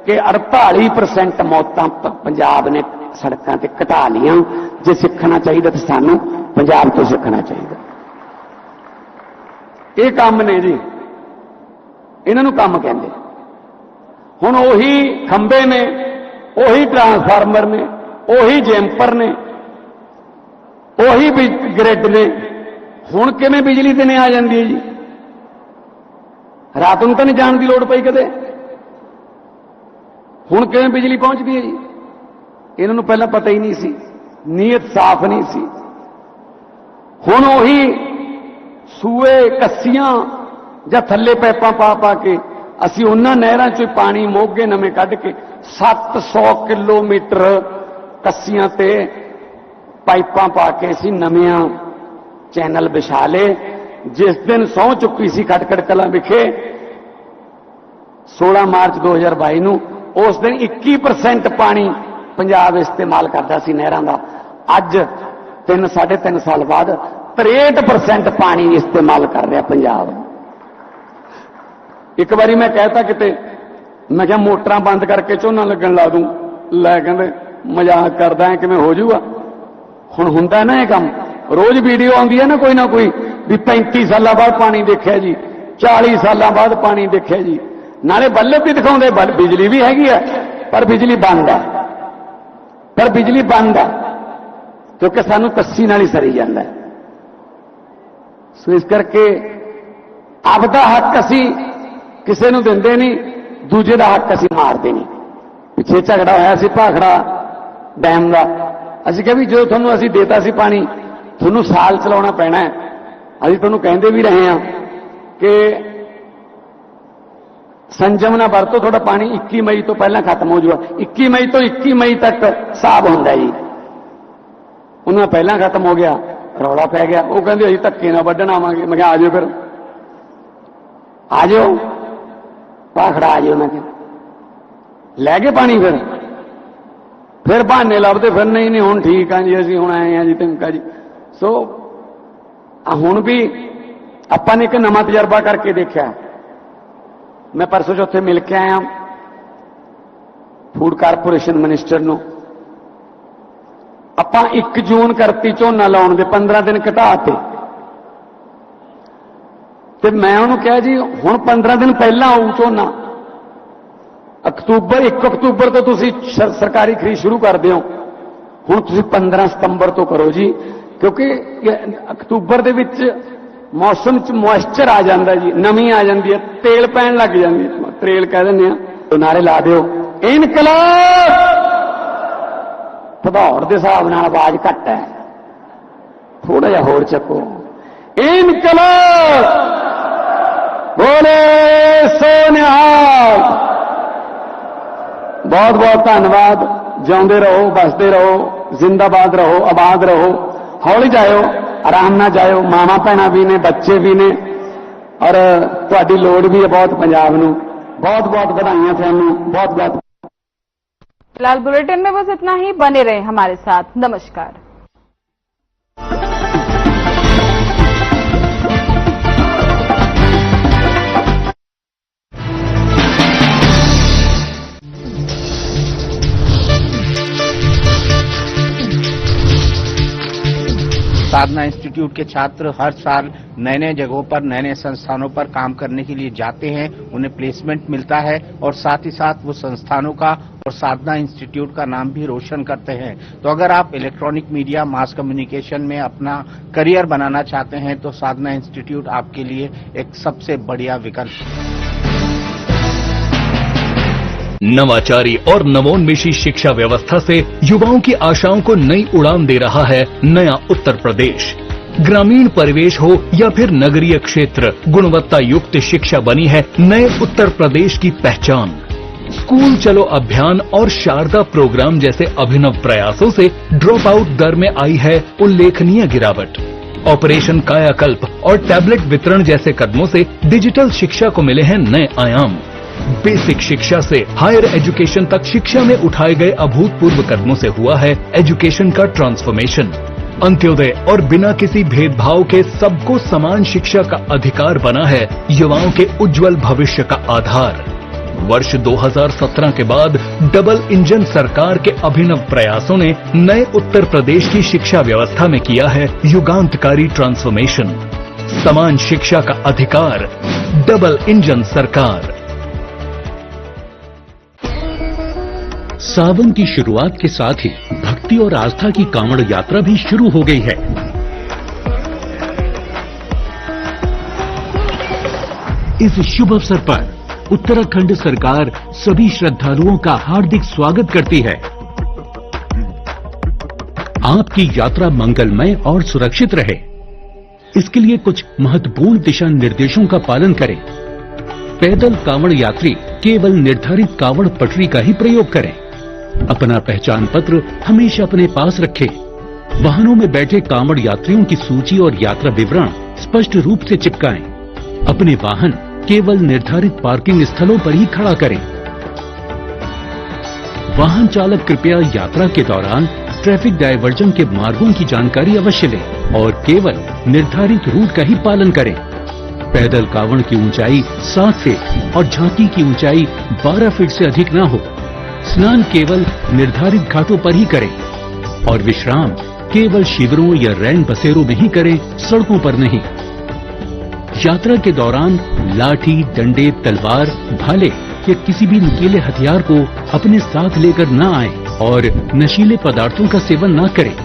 कि 48% मौतां पंजाब ने सड़कों ते घटा लियां। जे सीखना चाहिए तो सानूं पंजाब तो सीखना चाहिए। ये काम ने जी, इन्हां नूं काम कहंदे। हुण ओही खंबे ने, ओही ट्रांसफार्मर ने, ओही जैंपर ने, ओही ग्रिड ने, हुण किवें बिजली दिने आ जांदी है जी? रात नूं तां नहीं जाण दी लोड़ पई कदे, हुण किवें बिजली पहुंचदी है जी? इन्हां नूं पहलां पता ही नहीं सी, नीयत साफ नहीं सी। हुण ओही सूए कस्सियां जां थल्ले पैपां पा पा के असीं उन्हां नहरां चों पानी मोगे नवें कढ के 700 किलोमीटर कस्सियां ते पाइपां पा के असीं नविआं चैनल विछा ले। जिस दिन सौं चुकी सी खटखड़ कलां विखे 16 मार्च 2022 नूं, उस दिन 21% पानी पंजाब इस्तेमाल करता सी नहरां दा। अज 3-3.5 साल बाद 63% पानी इस्तेमाल कर रहा पंजाब। एक बारी मैं कहता किते, मैं क्या मोटरां बंद करके झोना लगन ला दूं, लै कहंदे मजाक करदा है किवें हो जाऊगा। हुण हुंदा ना ये काम, रोज वीडियो आउंदी है ना कोई भी 35 साल बाद पानी देखिया जी, 40 साल बाद पानी देखिया जी। नाले बल्ब भी दिखाउंदे, बिजली भी हैगी है पर बिजली बंद है, क्योंकि सानू कस्सी नाल ही सरी जांदा है। सो इस करके आपदा हक असीं किसी नूं दिंदे नहीं, दूजे दा हक असीं मारदे नहीं। पिछे झगड़ा होया सी भाखड़ा डैम का, असीं कहा भी जो तुहानूं असीं देता सी पानी, तुहानूं साल चलाउणा पैना है। असीं तुहानूं कहंदे भी रहे हैं कि संजम ना वरतो, थोड़ा पानी 21 मई तो पहला खत्म हो जाएगा। 21 मई तो 21 मई तक साफ होंदा है जी, उन्होंने पहला खत्म हो गया, रौला पै गया। वो कहते अभी धक्के ना वड्ढण आवांगे। मैं आ जाओ, फिर आ जाओ, भाखड़ा आ जाओ। मैं लै गए पानी, फिर बहाने लभदे फिर नहीं हुण ठीक हाँ जी, असीं हुण आए हैं जी, धमका जी। सो ਹੁਣ ਵੀ ਆਪਾਂ ਨੇ ਇੱਕ ਨਵਾਂ ਤਜਰਬਾ ਕਰਕੇ ਦੇਖਿਆ। ਮੈਂ ਪਰਸੋਂ ਚੌਥੇ ਮਿਲ ਕੇ ਆਇਆ ਫੂਡ ਕਾਰਪੋਰੇਸ਼ਨ ਮਿਨਿਸਟਰ ਨੂੰ। ਆਪਾਂ 1 ਜੂਨ ਕਰਤੀ ਝੋਨਾ ਲਾਉਣ ਦੇ 15 ਦਿਨ ਘਟਾਤੇ ਤੇ ਮੈਂ ਉਹਨੂੰ ਕਿਹਾ ਜੀ ਹੁਣ 15 ਦਿਨ ਪਹਿਲਾਂ ਆਊ ਝੋਨਾ। ਅਕਤੂਬਰ 1 ਅਕਤੂਬਰ ਤੋਂ ਤੁਸੀਂ ਸਰਕਾਰੀ ਖਰੀਦ ਸ਼ੁਰੂ ਕਰਦੇ ਹੋ, ਹੁਣ ਤੁਸੀਂ 15 ਸਤੰਬਰ ਤੋਂ ਕਰੋ ਜੀ, ਕਿਉਂਕਿ ਅਕਤੂਬਰ ਦੇ ਵਿੱਚ ਮੌਸਮ 'ਚ ਮੋਇਸਚਰ ਆ ਜਾਂਦਾ ਜੀ, ਨਮੀ ਆ ਜਾਂਦੀ ਹੈ, ਤੇਲ ਪੈਣ ਲੱਗ ਜਾਂਦੀ ਹੈ, ਤਰੇਲ ਕਹਿ ਦਿੰਦੇ ਆ। ਨਾਰੇ ਲਾ ਦਿਓ ਇਨਕਲਾਬ। ਭਦੌੜ ਦੇ ਹਿਸਾਬ ਨਾਲ ਆਵਾਜ਼ ਘੱਟ ਹੈ, ਥੋੜਾ ਜਿਹਾ ਹੋਰ ਚੱਕੋ। ਇਨਕਲਾਬ ਬੋਲੇ ਸੋ ਨਿਹਾਲ। ਬਹੁਤ ਬਹੁਤ ਧੰਨਵਾਦ। ਜਿਉਂਦੇ ਰਹੋ, ਬਸਦੇ ਰਹੋ, ਜ਼ਿੰਦਾਬਾਦ ਰਹੋ, ਆਬਾਦ ਰਹੋ। ਹੌਲੀ ਜਾਇਓ, ਆਰਾਮ ਨਾਲ ਜਾਇਓ। ਮਾਵਾਂ ਭੈਣਾਂ ਵੀ ਨੇ, ਬੱਚੇ ਵੀ ਨੇ, ਔਰ ਤੁਹਾਡੀ ਲੋੜ भी है बहुत पंजाब ਨੂੰ। बहुत बहुत ਵਧਾਈਆਂ ਤੁਹਾਨੂੰ, बहुत बहुत। फिलहाल बुलेटिन में बस इतना ही। बने रहे हमारे साथ। नमस्कार। साधना इंस्टीट्यूट के छात्र हर साल नए नए जगहों पर, नए नए संस्थानों पर काम करने के लिए जाते हैं, उन्हें प्लेसमेंट मिलता है और साथ ही साथ वो संस्थानों का और साधना इंस्टीट्यूट का नाम भी रोशन करते हैं। तो अगर आप इलेक्ट्रॉनिक मीडिया, मास कम्युनिकेशन में अपना करियर बनाना चाहते हैं तो साधना इंस्टीट्यूट आपके लिए एक सबसे बढ़िया विकल्प है। नवाचारी और नवोन्मेषी शिक्षा व्यवस्था से युवाओं की आशाओं को नई उड़ान दे रहा है नया उत्तर प्रदेश। ग्रामीण परिवेश हो या फिर नगरीय क्षेत्र, गुणवत्ता युक्त शिक्षा बनी है नए उत्तर प्रदेश की पहचान। स्कूल चलो अभियान और शारदा प्रोग्राम जैसे अभिनव प्रयासों से ड्रॉप आउट दर में आई है उल्लेखनीय गिरावट। ऑपरेशन कायाकल्प और टैबलेट वितरण जैसे कदमों से डिजिटल शिक्षा को मिले हैं नए आयाम। बेसिक शिक्षा से हायर एजुकेशन तक शिक्षा में उठाए गए अभूतपूर्व कदमों से हुआ है एजुकेशन का ट्रांसफॉर्मेशन। अंत्योदय और बिना किसी भेदभाव के सबको समान शिक्षा का अधिकार बना है युवाओं के उज्जवल भविष्य का आधार। वर्ष 2017 के बाद डबल इंजन सरकार के अभिनव प्रयासों ने नए उत्तर प्रदेश की शिक्षा व्यवस्था में किया है युगांतकारी ट्रांसफॉर्मेशन। समान शिक्षा का अधिकार, डबल इंजन सरकार। सावन की शुरुआत के साथ ही भक्ति और आस्था की कांवड़ यात्रा भी शुरू हो गई है। इस शुभ अवसर पर उत्तराखंड सरकार सभी श्रद्धालुओं का हार्दिक स्वागत करती है। आपकी यात्रा मंगलमय और सुरक्षित रहे, इसके लिए कुछ महत्वपूर्ण दिशा निर्देशों का पालन करें। पैदल कांवड़ यात्री केवल निर्धारित कांवड़ पटरी का ही प्रयोग करें। अपना पहचान पत्र हमेशा अपने पास रखें। वाहनों में बैठे कांवड़ यात्रियों की सूची और यात्रा विवरण स्पष्ट रूप से चिपकाएं। अपने वाहन केवल निर्धारित पार्किंग स्थलों पर ही खड़ा करें। वाहन चालक कृपया यात्रा के दौरान ट्रैफिक डायवर्जन के मार्गों की जानकारी अवश्य लें और केवल निर्धारित रूट का ही पालन करें। पैदल कांवड़ की ऊंचाई 7 फीट और झांकी की ऊंचाई 12 फीट से अधिक न हो। स्नान केवल निर्धारित घाटों पर ही करें और विश्राम केवल शिविरों या रैन बसेरों में ही करें, सड़कों पर नहीं। यात्रा के दौरान लाठी, डंडे, तलवार, भाले या किसी भी नुकीले हथियार को अपने साथ लेकर न आएं और नशीले पदार्थों का सेवन न करें।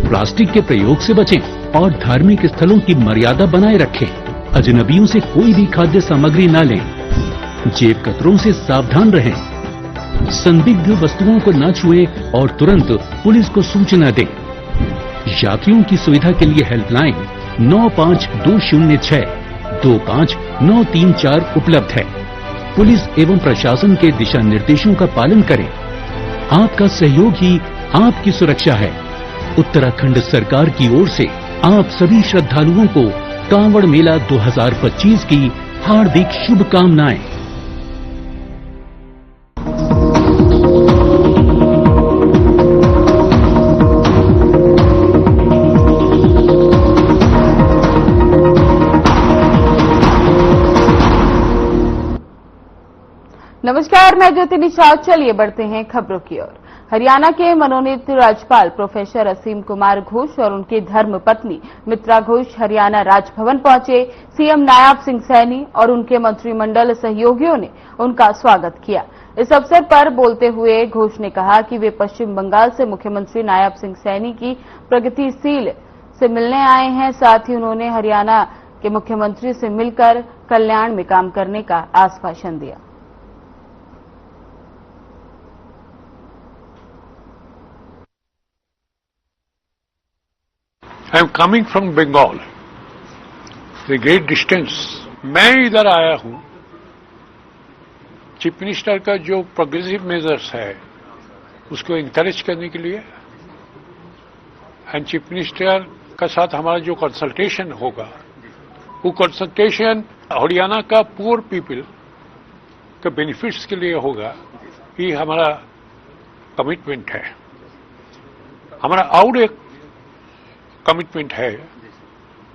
प्लास्टिक के प्रयोग से बचें और धार्मिक स्थलों की मर्यादा बनाए रखें। अजनबियों से कोई भी खाद्य सामग्री न लें। जेब कतरों से सावधान रहें। संदिग्ध वस्तुओं को न छुएं और तुरंत पुलिस को सूचना दें। यात्रियों की सुविधा के लिए हेल्पलाइन 9520625934 उपलब्ध है। पुलिस एवं प्रशासन के दिशा निर्देशों का पालन करें। आपका सहयोग ही आपकी सुरक्षा है। उत्तराखंड सरकार की ओर से आप सभी श्रद्धालुओं को कांवड़ मेला 2025 की हार्दिक शुभकामनाएं। नमस्कार, मैं ज्योति निषाद। चलिए बढ़ते हैं खबरों की ओर। हरियाणा के मनोनीत राज्यपाल प्रोफेसर असीम कुमार घोष और उनकी धर्मपत्नी मित्रा घोष हरियाणा राजभवन पहुंचे। सीएम नायब सिंह सैनी और उनके मंत्रिमंडल सहयोगियों ने उनका स्वागत किया। इस अवसर पर बोलते हुए घोष ने कहा कि वे पश्चिम बंगाल से मुख्यमंत्री नायब सिंह सैनी की प्रगतिशील से मिलने आए हैं। साथ ही उन्होंने हरियाणा के मुख्यमंत्री से मिलकर कल्याण में काम करने का आश्वासन दिया। I am coming from Bengal, a great distance. मैं इधर आया हूं चीफ मिनिस्टर का जो प्रोग्रेसिव मेजर्स है उसको इंकरेज करने के लिए, एंड चीफ मिनिस्टर का साथ हमारा जो कंसल्टेशन होगा वो कंसल्टेशन हरियाणा का पुअर पीपल का बेनिफिट्स के लिए होगा। ये हमारा कमिटमेंट है। हमारा और एक कमिटमेंट है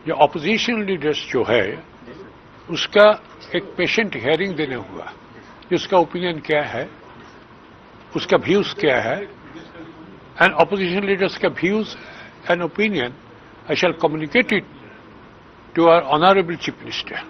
जो ऑपोजिशन लीडर्स जो है उसका एक पेशेंट हियरिंग देने होगा, उसका ओपिनियन क्या है, उसका व्यूज क्या है, एंड ऑपोजिशन लीडर्स का views and opinion I shall communicate it to our honourable chief minister.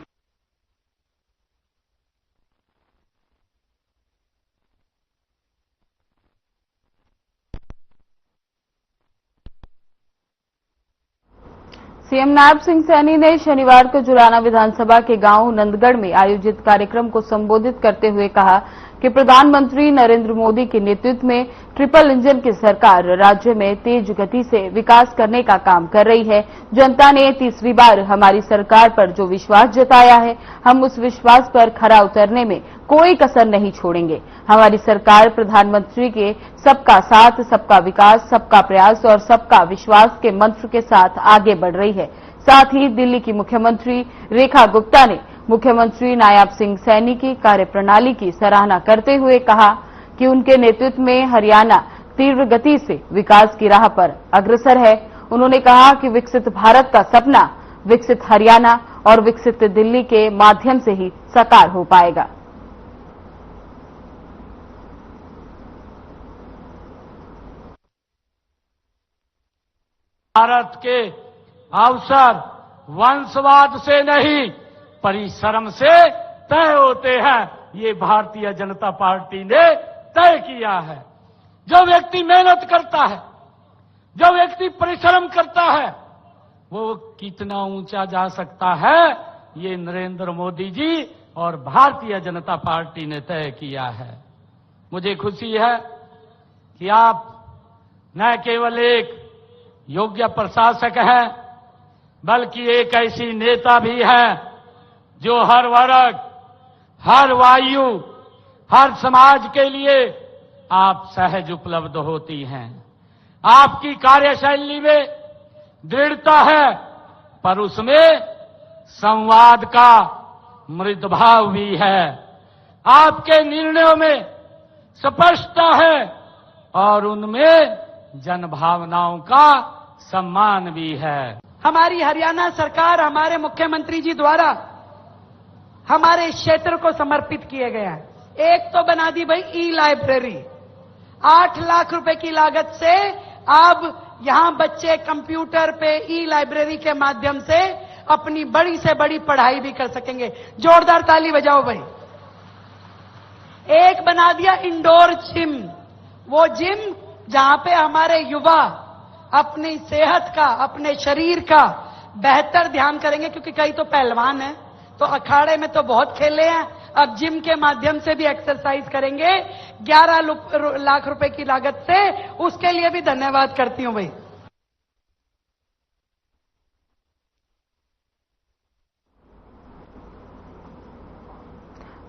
CM Nayab Singh Saini ने शनिवार को जुलाना विधानसभा के गांव नंदगढ़ में आयोजित कार्यक्रम को संबोधित करते हुए कहा कि प्रधानमंत्री नरेंद्र मोदी के नेतृत्व में ट्रिपल इंजन की सरकार राज्य में तेज गति से विकास करने का काम कर रही है। जनता ने तीसरी बार हमारी सरकार पर जो विश्वास जताया है, हम उस विश्वास पर खरा उतरने में कोई कसर नहीं छोड़ेंगे। हमारी सरकार प्रधानमंत्री के सबका साथ, सबका विकास, सबका प्रयास और सबका विश्वास के मंत्र के साथ आगे बढ़ रही है। साथ ही दिल्ली की मुख्यमंत्री रेखा गुप्ता ने मुख्यमंत्री नायब सिंह सैनी की कार्यप्रणाली की सराहना करते हुए कहा कि उनके नेतृत्व में हरियाणा तीव्र गति से विकास की राह पर अग्रसर है। उन्होंने कहा कि विकसित भारत का सपना विकसित हरियाणा और विकसित दिल्ली के माध्यम से ही साकार हो पाएगा। भारत के अवसर वंशवाद से नहीं परिश्रम से तय होते हैं, ये भारतीय जनता पार्टी ने तय किया है। जो व्यक्ति मेहनत करता है, जो व्यक्ति परिश्रम करता है, वो कितना ऊंचा जा सकता है, ये नरेंद्र मोदी जी और भारतीय जनता पार्टी ने तय किया है। मुझे खुशी है कि आप न केवल एक योग्य प्रशासक हैं, बल्कि एक ऐसी नेता भी है जो हर वर्ग, हर वायु, हर समाज के लिए आप सहज उपलब्ध होती हैं। आपकी कार्यशैली में दृढ़ता है, पर उसमें संवाद का मृदु भाव भी है। आपके निर्णयों में स्पष्टता है और उनमें जनभावनाओं का सम्मान भी है। हमारी हरियाणा सरकार हमारे मुख्यमंत्री जी द्वारा हमारे क्षेत्र को समर्पित किए गए हैं। एक तो बना दी भाई ई लाइब्रेरी, 8 लाख रुपए की लागत से अब यहां बच्चे कंप्यूटर पे ई लाइब्रेरी के माध्यम से अपनी बड़ी से बड़ी पढ़ाई भी कर सकेंगे। जोरदार ताली बजाओ भाई। एक बना दिया इंडोर जिम, वो जिम जहां पे हमारे युवा अपनी सेहत का, अपने शरीर का बेहतर ध्यान करेंगे, क्योंकि कई तो पहलवान हैं तो अखाड़े में तो बहुत खेले हैं, अब जिम के माध्यम से भी एक्सरसाइज करेंगे 11 लाख रुपए की लागत से। उसके लिए भी धन्यवाद करती हूं भाई।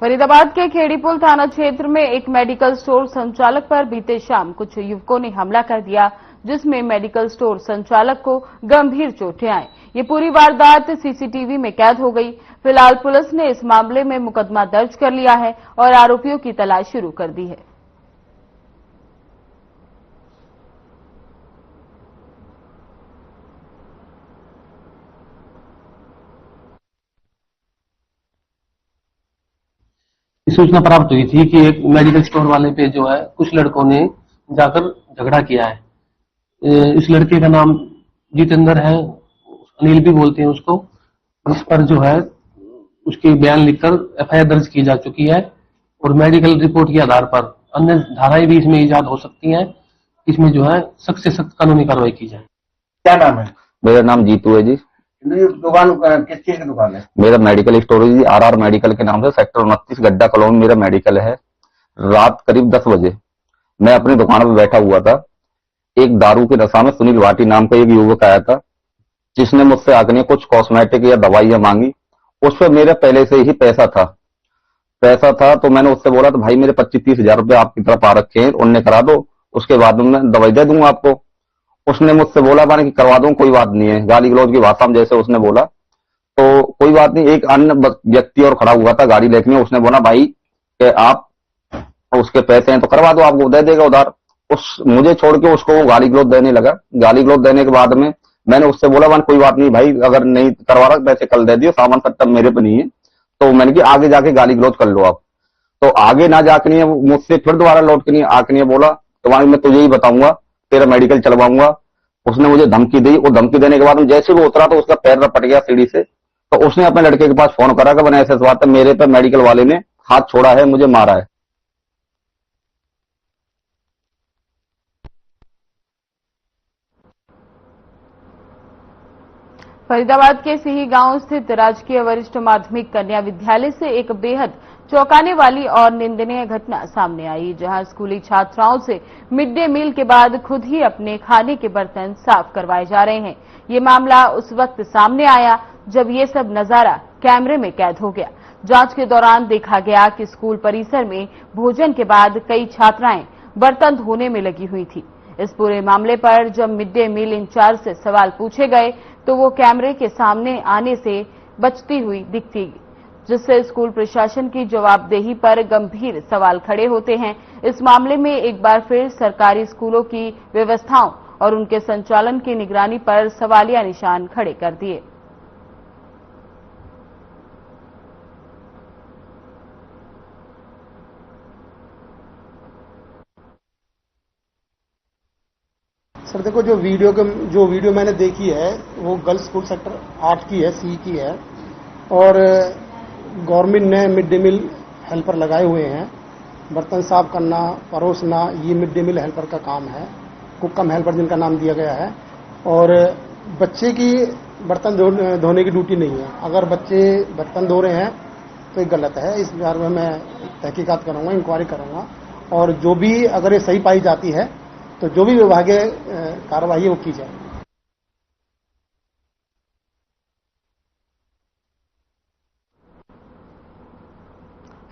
फरीदाबाद के खेड़ीपुल थाना क्षेत्र में एक मेडिकल स्टोर संचालक पर बीते शाम कुछ युवकों ने हमला कर दिया, जिसमें मेडिकल स्टोर संचालक को गंभीर चोटें आई। ये पूरी वारदात सीसीटीवी में कैद हो गई। फिलहाल पुलिस ने इस मामले में मुकदमा दर्ज कर लिया है और आरोपियों की तलाश शुरू कर दी है। सूचना प्राप्त हुई थी कि एक मेडिकल स्टोर वाले पे जो है कुछ लड़कों ने जाकर झगड़ा किया है। इस लड़के का नाम जितेंद्र है, अनिल भी बोलते हैं उसको। इस पर जो है उसके बयान लिखकर एफआईआर दर्ज की जा चुकी है और मेडिकल रिपोर्ट के आधार पर अन्य धाराएं भी इसमें इजाद हो सकती हैं। इसमें जो है सख्त से सख्त कानूनी कार्रवाई की जाए। क्या नाम है? मेरा नाम जीतू है जी। दुकान किस चीज की दुकान है? मेरा मेडिकल स्टोर है जी, आरआर मेडिकल के नाम से, सेक्टर 29 गड्ढा कॉलोनी मेरा मेडिकल है। रात करीब 10 बजे मैं अपनी दुकान पर बैठा हुआ था। एक दारू की नशा में सुनील भाटी नाम का एक युवक आया था, जिसने मुझसे आके कुछ कॉस्मेटिक या दवाइयां मांगी। उस पर मेरे पहले से ही पैसा था तो मैंने उससे बोला तो भाई मेरे 25-30 हजार रुपये आपकी तरफ आ रखे हैं, उनने करा दो, उसके बाद मैं दवाई दे दूंगा आपको। उसने मुझसे बोला मैंने कि करवा दूं, कोई बात नहीं है, गाली गलौज की भाषा में जैसे उसने बोला। तो कोई बात नहीं, एक अन्य व्यक्ति और खड़ा हुआ था गाड़ी लेके, उसने बोला भाई कि आप उसके पैसे हैं तो करवा दो, आपको दे देगा उधार। मुझे छोड़ के उसको वो गाली गलौज देने लगा। गाली गलौज देने के बाद में मैंने उससे बोला मैंने कोई बात नहीं भाई, अगर नहीं करवा रहा पैसे कल दे दियो, सामान सट्टा मेरे पे नहीं है। तो मैंने कि आगे जाके गाली गलौज कर लो आप। तो आगे ना जाके नहीं, मुझसे फिर दोबारा लौट के नहीं आके नहीं बोला तो वहां मैं तुझे ही बताऊंगा, तेरा मेडिकल चलवाऊंगा। उसने मुझे धमकी दी। वो धमकी देने के बाद जैसे वो उतरा तो उसका पैर रपट गया सीढ़ी से। तो उसने अपने लड़के के पास फोन करा कि मैंने ऐसे बात है, मेरे पे मेडिकल वाले ने हाथ छोड़ा है, मुझे मारा है। फरीदाबाद के सिही गांव स्थित राजकीय वरिष्ठ माध्यमिक कन्या विद्यालय से एक बेहद चौंकाने वाली और निंदनीय घटना सामने आई, जहां स्कूली छात्राओं से मिड डे मील के बाद खुद ही अपने खाने के बर्तन साफ करवाए जा रहे हैं। ये मामला उस वक्त सामने आया जब ये सब नजारा कैमरे में कैद हो गया। जांच के दौरान देखा गया कि स्कूल परिसर में भोजन के बाद कई छात्राएं बर्तन धोने में लगी हुई थी। इस पूरे मामले पर जब मिड डे मील इंचार्ज से सवाल पूछे गए तो वो कैमरे के सामने आने से बचती हुई दिखती, जिससे स्कूल प्रशासन की जवाबदेही पर गंभीर सवाल खड़े होते हैं। इस मामले में एक बार फिर सरकारी स्कूलों की व्यवस्थाओं और उनके संचालन की निगरानी पर सवालिया निशान खड़े कर दिए। सर देखो, जो वीडियो मैंने देखी है वो गर्ल्स स्कूल सेक्टर 8 की है, सी की है, और गवर्नमेंट ने मिड डे मील हेल्पर लगाए हुए हैं। बर्तन साफ करना, परोसना, ये मिड डे मील हेल्पर का काम है। कुक कम हेल्पर जिनका नाम दिया गया है। और बच्चे की बर्तन धोने की ड्यूटी नहीं है। अगर बच्चे बर्तन धो रहे हैं तो ये गलत है। इस बारे में मैं तहकीकात करूंगा, इंक्वायरी करूंगा, और जो भी अगर ये सही पाई जाती है तो जो भी विभागीय कार्रवाई है वो की जाए।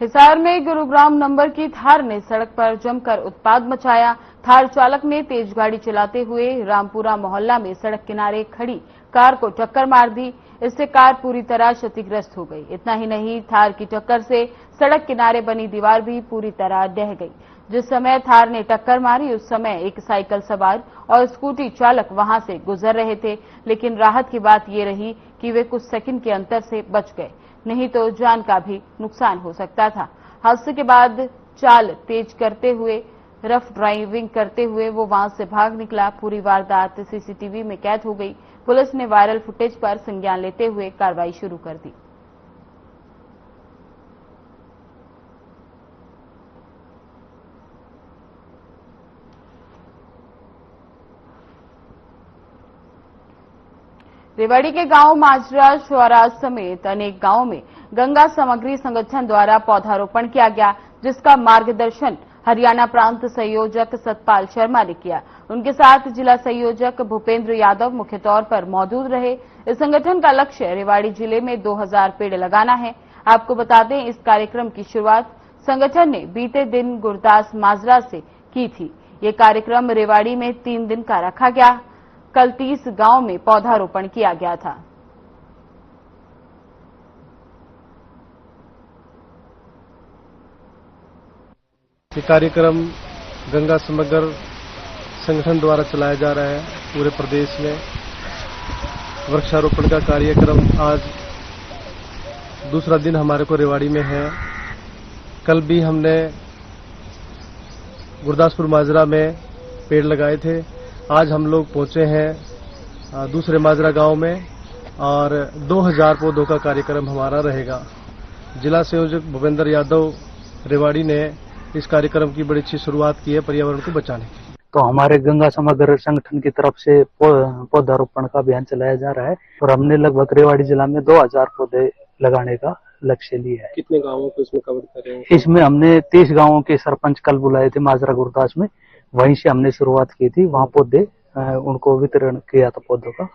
हिसार में गुरुग्राम नंबर की थार ने सड़क पर जमकर उत्पात मचाया। थार चालक ने तेज गाड़ी चलाते हुए रामपुरा मोहल्ला में सड़क किनारे खड़ी कार को टक्कर मार दी। इससे कार पूरी तरह क्षतिग्रस्त हो गई। इतना ही नहीं, थार की टक्कर से सड़क किनारे बनी दीवार भी पूरी तरह ढह गई। जिस समय थार ने टक्कर मारी उस समय एक साइकिल सवार और स्कूटी चालक वहां से गुजर रहे थे, लेकिन राहत की बात ये रही कि वे कुछ सेकंड के अंतर से बच गए, नहीं तो जान का भी नुकसान हो सकता था। हादसे के बाद चाल तेज करते हुए, रफ ड्राइविंग करते हुए वो वहां से भाग निकला। पूरी वारदात सीसीटीवी में कैद हो गई। पुलिस ने वायरल फुटेज पर संज्ञान लेते हुए कार्रवाई शुरू कर दी। रेवाड़ी के गांव माजरा, श्वराज समेत अनेक गांवों में गंगा समग्री संगठन द्वारा पौधारोपण किया गया, जिसका मार्गदर्शन हरियाणा प्रांत संयोजक सतपाल शर्मा ने किया। उनके साथ जिला संयोजक भूपेंद्र यादव मुख्य तौर पर मौजूद रहे। इस संगठन का लक्ष्य रेवाड़ी जिले में 2000 पेड़ लगाना है। आपको बता दें, इस कार्यक्रम की शुरुआत संगठन ने बीते दिन गुरदास माजरा से की थी। ये कार्यक्रम रेवाड़ी में 3 दिन का रखा गया। कल 30 गांव में पौधारोपण किया गया था। ये कार्यक्रम गंगा समग्र संगठन द्वारा चलाया जा रहा है पूरे प्रदेश में। वृक्षारोपण का कार्यक्रम आज दूसरा दिन हमारे को रेवाड़ी में है। कल भी हमने गुरदासपुर माजरा में पेड़ लगाए थे। आज हम लोग पहुंचे हैं दूसरे माजरा गांव में और 2000 पौधों का कार्यक्रम हमारा रहेगा। जिला संयोजक भूपेंद्र यादव रेवाड़ी ने इस कार्यक्रम की बड़ी अच्छी शुरुआत की है पर्यावरण को बचाने की। तो हमारे गंगा समग्र संगठन की तरफ से पौधारोपण का अभियान चलाया जा रहा है और हमने लगभग रेवाड़ी जिला में 2000 पौधे लगाने का लक्ष्य लिया है। कितने गांवों को इसमें कवर कर रहे हैं? इसमें हमने 30 गांवों के सरपंच कल बुलाए थे माजरा गुरदास में, वहीं से हमने शुरुआत की थी। वहां पौधे उनको वितरण किया था पौधों का।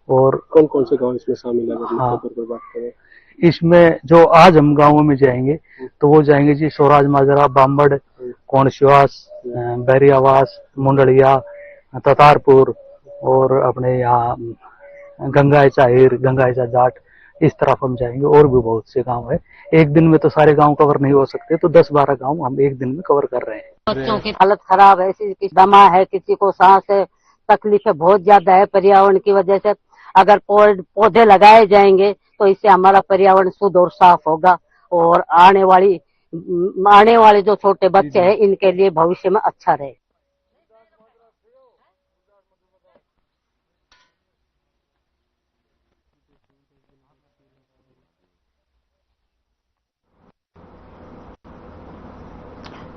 और कौन कौन से गांव इसमें शामिल है? हाँ, बात करें इसमें जो आज हम गांवों में जाएंगे तो वो जाएंगे जी स्वराज माजरा, बांबड़, कोणशिवास, बैरियावास, मुंडलिया, ततारपुर और अपने यहाँ गंगाईचा हिर, गंगाईचा जाट, इस तरफ हम जाएंगे। और भी बहुत से गांव है। एक दिन में तो सारे गांव कवर नहीं हो सकते, तो 10-12 गांव हम एक दिन में कवर कर रहे हैं। बच्चों की हालत खराब है, किसी की दमा है, किसी को सांस है, तकलीफें बहुत ज्यादा है पर्यावरण की वजह से। अगर पौधे लगाए जाएंगे तो इससे हमारा पर्यावरण शुद्ध और साफ होगा और आने वाले जो छोटे बच्चे हैं इनके लिए भविष्य में अच्छा रहे।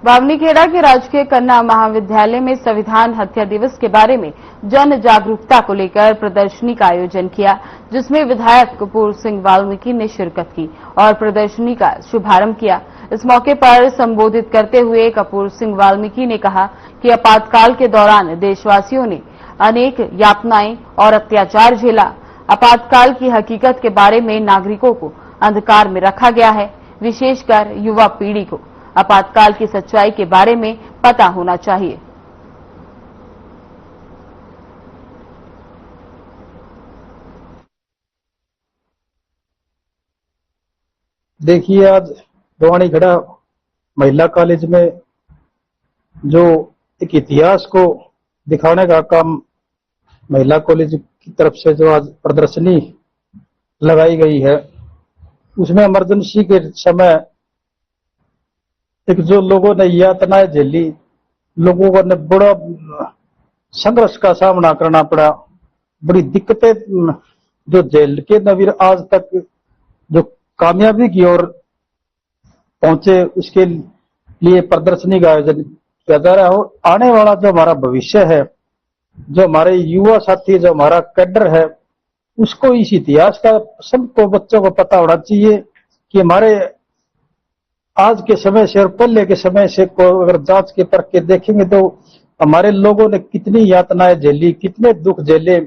बावनीखेड़ा के राजकीय कन्या महाविद्यालय में संविधान हत्या दिवस के बारे में जन जागरूकता को लेकर प्रदर्शनी का आयोजन किया, जिसमें विधायक कपूर सिंह वाल्मीकि ने शिरकत की और प्रदर्शनी का शुभारंभ किया। इस मौके पर संबोधित करते हुए कपूर सिंह वाल्मीकि ने कहा कि आपातकाल के दौरान देशवासियों ने अनेक यातनाएं और अत्याचार झेला। आपातकाल की हकीकत के बारे में नागरिकों को अंधकार में रखा गया है। विशेषकर युवा पीढ़ी को आपातकाल की सच्चाई के बारे में पता होना चाहिए। देखिए, आज बावनीखेड़ा महिला कॉलेज में जो एक इतिहास को दिखाने का काम महिला कॉलेज की तरफ से जो आज प्रदर्शनी लगाई गई है, उसमें इमरजेंसी के समय एक जो लोगों ने यातनाएं झेली, लोगों ने बड़ा संघर्ष का सामना करना पड़ा, बड़ी दिक्कतें जो झेल के नवीर आज तक जो कामयाबी की ओर पहुंचे, उसके लिए प्रदर्शनी का आयोजन किया जा रहा है। और आने वाला जो हमारा भविष्य है, जो हमारे युवा साथी, जो हमारा कैडर है, उसको इस इतिहास का सबको बच्चों को पता होना चाहिए कि हमारे आज के समय से और पहले के समय से को अगर जांच के परख के देखेंगे तो हमारे लोगों ने कितनी यातनाएं झेली, कितने दुख झेले।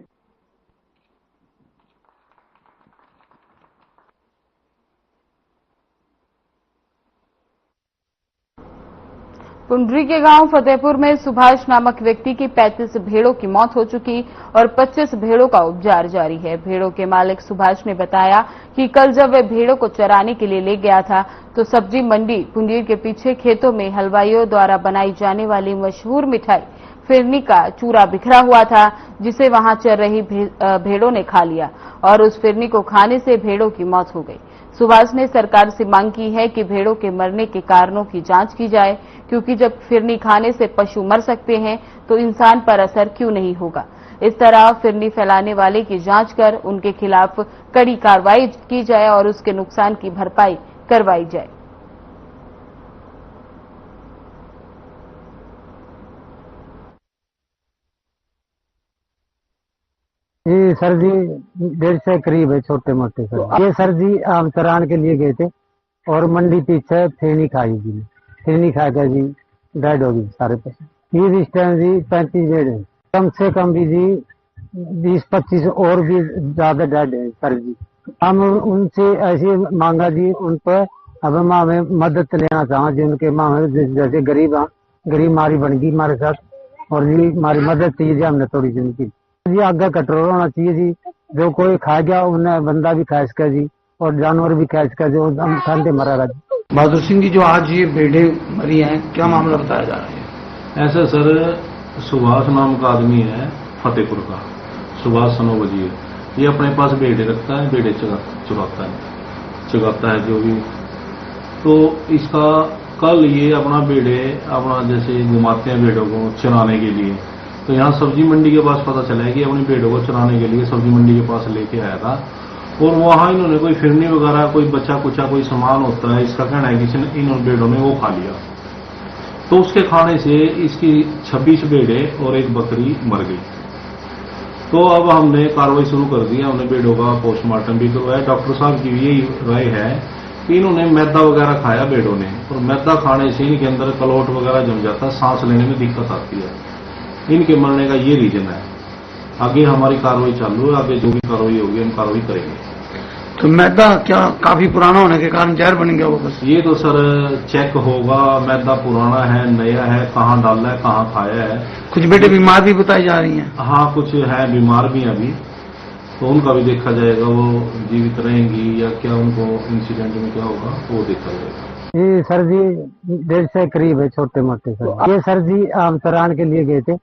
पुंडरी के गांव फतेहपुर में सुभाष नामक व्यक्ति की 35 भेड़ों की मौत हो चुकी और 25 भेड़ों का उपचार जारी है। भेड़ों के मालिक सुभाष ने बताया कि कल जब वह भेड़ों को चराने के लिए ले गया था तो सब्जी मंडी पुंडरी के पीछे खेतों में हलवाइयों द्वारा बनाई जाने वाली मशहूर मिठाई फिरनी का चूरा बिखरा हुआ था, जिसे वहां चर रही भेड़ों ने खा लिया और उस फिरनी को खाने से भेड़ों की मौत हो गई। सुभाष ने सरकार से मांग की है कि भेड़ों के मरने के कारणों की जांच की जाए, क्योंकि जब फिरनी खाने से पशु मर सकते हैं तो इंसान पर असर क्यों नहीं होगा। इस तरह फिरनी फैलाने वाले की जांच कर उनके खिलाफ कड़ी कार्रवाई की जाए और उसके नुकसान की भरपाई करवाई जाए। ये सर जी 150 करीब है, छोटे मोटे सर। ये सर जी आम चरान के लिए गए थे और मंडी पीछे फिरनी खाई जी, फिरनी खाकर जी डेड हो गई सारे पैसे। ये इस टाइम जी 35 डेड है, कम से कम भी जी 20-25 और भी ज्यादा डेड है सर जी। हम उनसे ऐसी मांगा जी उन पर, अब हम हमें मदद लेना चाहें जी उनके माँ जैसे गरीब मारी बन गई हमारे साथ और जी हमारी मदद चाहिए जी हमने थोड़ी जिंदगी जी आगे कंट्रोल होना चाहिए जी। जो कोई खा गया उन्हें बंदा भी खास कर जी और जानवर भी खास कर जो हम खाते मरा रहा जी। बहादुर सिंह जी, जो आज ये भेड़ें मरी हैं, क्या मामला बताया जा रहा है? ऐसा सर, सुभाष नाम का आदमी है फतेहपुर का, सुभाष सनोबजी है। ये अपने पास भेड़े रखता है, भेड़े चुराता है जो भी। तो इसका कल ये अपना भेड़े अपना जैसे घुमाते हैं भेड़ों को चराने के लिए, तो यहाँ सब्जी मंडी के पास पता चला है कि अपनी भेड़ों को चराने के लिए सब्जी मंडी के पास लेके आया था, और वहां इन्होंने कोई फिरनी वगैरह कोई बच्चा कुचा कोई सामान होता है, इसका कहना है कि इन भेड़ों ने वो खा लिया। तो उसके खाने से इसकी 26 भेड़े और एक बकरी मर गई। तो अब हमने कार्रवाई शुरू कर दी, हमने भेड़ों का पोस्टमार्टम भी करवाया। डॉक्टर साहब की यही राय है कि इन्होंने मैदा वगैरह खाया भेड़ों ने, और मैदा खाने से इनके अंदर कलोट वगैरह जम जाता है, सांस लेने में दिक्कत आती है। इनके मरने का ये रीजन है। आगे हमारी कार्रवाई चालू है, आगे जो भी कार्रवाई होगी हम कार्रवाई करेंगे। तो मैदा क्या काफी पुराना होने के कारण जहर बन गया वो? बस ये तो सर चेक होगा, मैदा पुराना है नया है, कहाँ डाला है कहाँ खाया है। कुछ बेटे बीमार भी बताई जा रही हैं। हाँ कुछ है बीमार भी अभी, तो उनका भी देखा जाएगा, वो जीवित रहेंगी या क्या, उनको इंसिडेंट में क्या होगा वो देखा जाएगा। ये सर जी 1.5 से करीब है, छोटे मोटे सर। ये सर जी आम चरान के लिए गए थे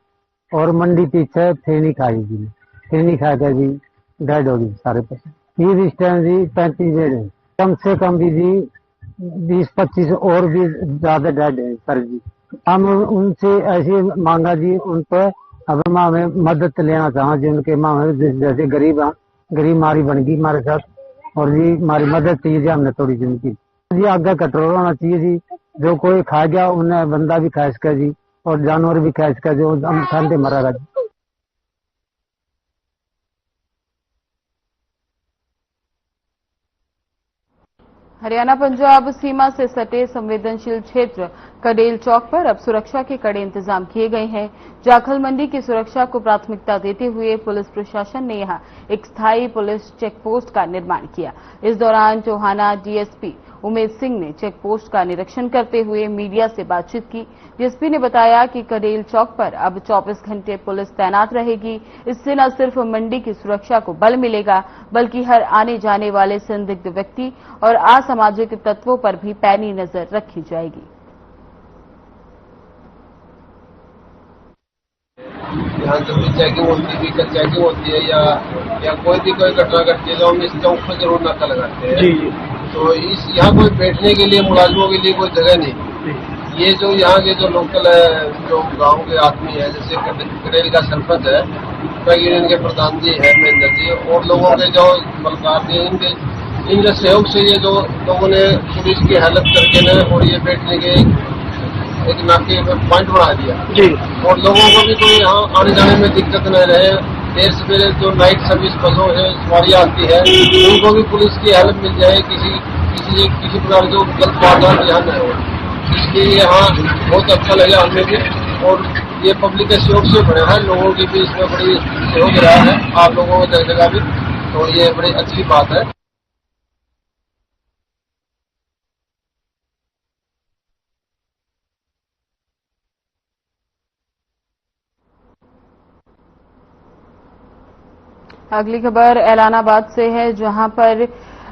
और मंडी पीछे फेनी खाई जी, फेनी खा कर जी डेड हो गई सारे पैसे। ये इस टाइम जी 35 डेड है, कम से कम भी जी 20-25 और भी ज्यादा डेड है सर जी। हम उनसे ऐसे मांगा जी उन पर, अब हम हमें मदद लेना चाहा जी उनके माँ जैसे गरीब मारी बन गई हमारे साथ, और जी हमारी मदद चाहिए जी हमने थोड़ी सी उनकी जी। आगे कंट्रोल होना चाहिए जी, जो कोई खा गया उन्हें बंदा भी खा सका जी, और जानवर भी खा सका, जो हम ठंडे मरेगा जी। हरियाणा पंजाब सीमा से सटे संवेदनशील क्षेत्र कडेल चौक पर अब सुरक्षा के कड़े इंतजाम किए गए हैं। जाखल मंडी की सुरक्षा को प्राथमिकता देते हुए पुलिस प्रशासन ने यहां एक स्थायी पुलिस चेक पोस्ट का निर्माण किया। इस दौरान टोहाना डीएसपी उमेश सिंह ने चेक पोस्ट का निरीक्षण करते हुए मीडिया से बातचीत की। डीएसपी ने बताया कि कडेल चौक पर अब 24 घंटे पुलिस तैनात रहेगी। इससे न सिर्फ मंडी की सुरक्षा को बल मिलेगा, बल्कि हर आने जाने वाले संदिग्ध व्यक्ति और असामाजिक तत्वों पर भी पैनी नजर रखी जाएगी। यहाँ जब भी चेकिंग होती है, व्हीकल चेकिंग होती है या कोई भी कोई घटना घटती है तो हम इस चौक पर जरूर नाका लगाते हैं। तो यहाँ कोई बैठने के लिए मुलाजिमों के लिए कोई जगह नहीं। ये जो यहाँ के जो लोकल है, जो गांव के आदमी है, जैसे कडेल का सरपंच है, यूनियन के प्रधान जी है महेंद्र जी, और लोगों के जो मलकार जी, इनके सहयोग से ये जो लोगों ने पुलिस की हेल्प करके ने और ये बैठने के एक नाके में पॉइंट बना दिया जी, और लोगों को भी कोई यहाँ आने जाने में दिक्कत न रहे। देर सवेरे जो नाइट सर्विस बसों है सवारियाँ आती है, उनको भी पुलिस की हेल्प मिल जाए, किसी प्रकार जो गलत वारदात यहाँ न हो। इसलिए यहाँ बहुत अच्छा लगा हमें भी, और ये पब्लिक के सहयोग से बना है, लोगों की भी इसमें बड़ी सहयोग रहा है, आप लोगों को देखेगा भी, तो ये बड़ी अच्छी बात है। अगली खबर ऐलानाबाद से है, जहां पर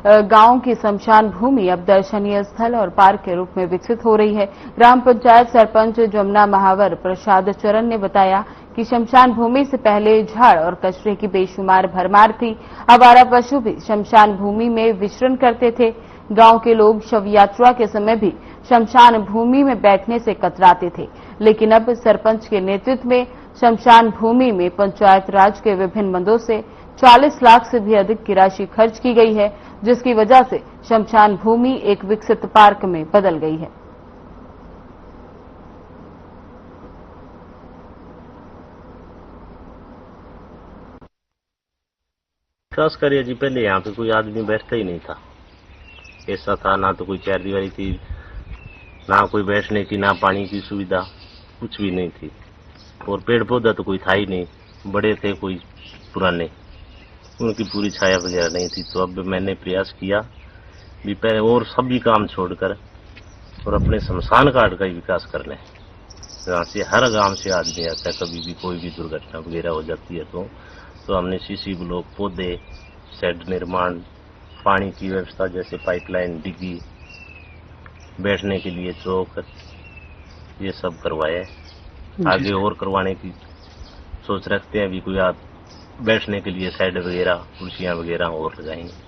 गांव की शमशान भूमि अब दर्शनीय स्थल और पार्क के रूप में विकसित हो रही है। ग्राम पंचायत सरपंच जमुना महावर प्रसाद चरण ने बताया कि शमशान भूमि से पहले झाड़ और कचरे की बेशुमार भरमार थी। आवारा पशु भी शमशान भूमि में विचरण करते थे। गांव के लोग शव यात्रा के समय भी शमशान भूमि में बैठने से कतराते थे, लेकिन अब सरपंच के नेतृत्व में शमशान भूमि में पंचायत राज के विभिन्न मदों से 40 लाख से भी अधिक की राशि खर्च की गई है, जिसकी वजह से शमशान भूमि एक विकसित पार्क में बदल गई है। खास करिए जी, पहले यहाँ पे कोई आदमी बैठता ही नहीं था। ऐसा था, ना तो कोई चार दीवारी थी, ना कोई बैठने की, ना पानी की सुविधा, कुछ भी नहीं थी। और पेड़ पौधा तो कोई था ही नहीं, बड़े थे कोई पुराने, उनकी पूरी छाया वगैरह नहीं थी। तो अब मैंने प्रयास किया भी पहले और सभी काम छोड़कर और अपने शमशान घाट का ही विकास करना है, जहाँ से हर गांव से आदमी आता है। कभी भी कोई भी दुर्घटना वगैरह हो जाती है तो हमने सीसी ब्लॉक, पौधे, शेड निर्माण, पानी की व्यवस्था जैसे पाइपलाइन, डिग्गी, बैठने के लिए चौक, ये सब करवाए। आगे और करवाने की सोच रखते हैं। अभी कोई आप बैठने के लिए साइड वगैरह, कुर्सियां वगैरह और लगाएंगे।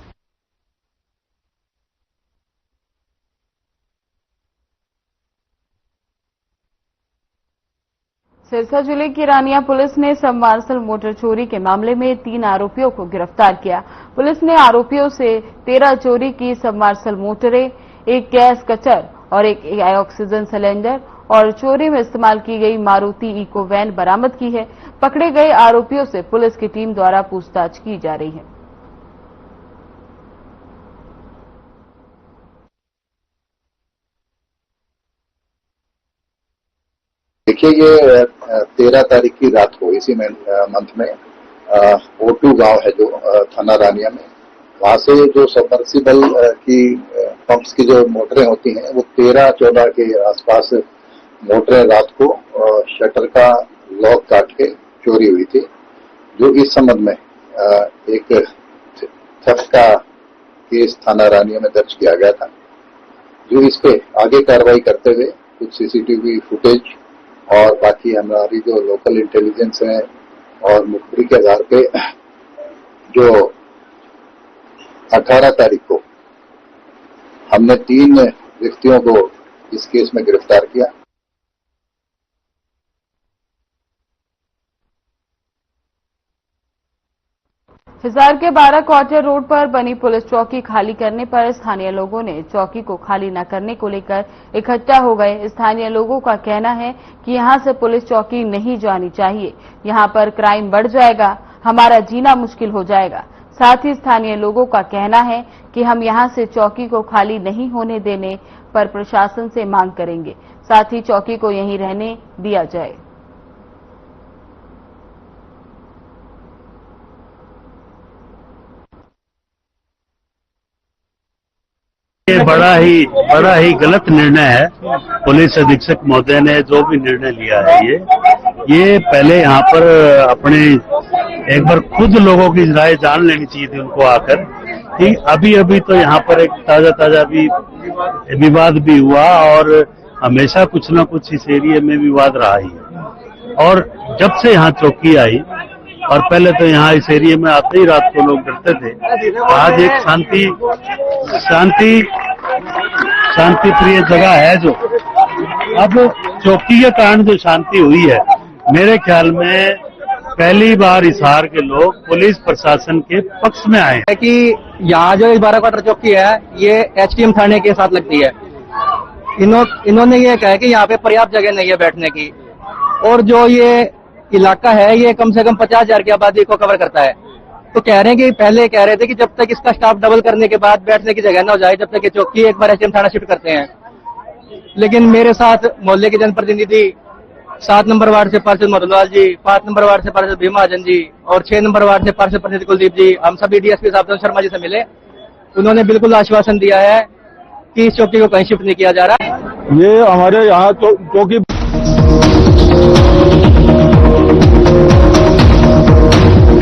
सिरसा जिले की रानिया पुलिस ने सबमार्सल मोटर चोरी के मामले में 3 आरोपियों को गिरफ्तार किया। पुलिस ने आरोपियों से 13 चोरी की सबमार्सल मोटरें, 1 गैस कचर और 1 ऑक्सीजन सिलेंडर और चोरी में इस्तेमाल की गई मारुति इको वैन बरामद की है। पकड़े गए आरोपियों से पुलिस की टीम द्वारा पूछताछ की जा रही है। देखिए, ये 13 तारीख की रात को इसी मंथ में O2 गांव है जो थाना रानिया में, वहां से जो सबमर्सिबल की पंप्स की जो मोटरें होती हैं वो 13-14 के आसपास मोटरें रात को शटर का लॉक काट के चोरी हुई थी, जो इस संबंध में एक थेफ्ट का केस थाना रानिया में दर्ज किया गया था। जो इस पे आगे कार्रवाई करते हुए कुछ सीसीटीवी फुटेज और बाकी हमारी जो लोकल इंटेलिजेंस है और मुखबिरी के आधार पे जो 18 तारीख को हमने 3 व्यक्तियों को इस केस में गिरफ्तार किया। हिसार के 12 क्वार्टर रोड पर बनी पुलिस चौकी खाली करने पर स्थानीय लोगों ने चौकी को खाली न करने को लेकर इकट्ठा हो गए। स्थानीय लोगों का कहना है कि यहां से पुलिस चौकी नहीं जानी चाहिए, यहां पर क्राइम बढ़ जाएगा, हमारा जीना मुश्किल हो जाएगा। साथ ही स्थानीय लोगों का कहना है कि हम यहां से चौकी को खाली नहीं होने देने पर प्रशासन से मांग करेंगे, साथ ही चौकी को यहीं रहने दिया जाए। ये बड़ा ही गलत निर्णय है। पुलिस अधीक्षक महोदय ने जो भी निर्णय लिया है ये पहले यहाँ पर अपने एक बार खुद लोगों की राय जान लेनी चाहिए थी उनको आकर, कि अभी तो यहाँ पर एक ताजा भी विवाद भी हुआ और हमेशा कुछ ना कुछ इस एरिया में विवाद रहा ही है। और जब से यहाँ चौकी आई, और पहले तो यहाँ इस एरिया में आते ही रात को लोग डरते थे, आज एक शांति प्रिय जगह है। जो अब चौकी के कारण जो शांति हुई है, मेरे ख्याल में पहली बार हिसार के लोग पुलिस प्रशासन के पक्ष में आए हैं। कि यहाँ जो 12 क्वार्टर चौकी है ये HTM थाने के साथ लगती है। इन्होंने ये कहा कि यहाँ पे पर्याप्त जगह नहीं है बैठने की, और जो ये इलाका है ये कम से कम 50,000 की आबादी को कवर करता है। तो कह रहे हैं कि पहले कह रहे थे कि जब तक इसका स्टाफ डबल करने के बाद बैठने की जगह न हो जाए, जब तक ये चौकी एक बार HTM थाना शिफ्ट करते हैं। लेकिन मेरे साथ मोहल्ले के जनप्रतिनिधि 7 नंबर वार्ड से पार्षद मधुलाल जी, 5 नंबर वार्ड से पार्षद भीमा महाजन जी और 6 नंबर वार्ड से पार्षद प्रतिनिधि कुलदीप जी, हम सभी DSP साहब शर्मा जी से मिले। उन्होंने बिल्कुल आश्वासन दिया है कि इस चौकी को कहीं शिफ्ट नहीं किया जा रहा। ये हमारे यहाँ चौकी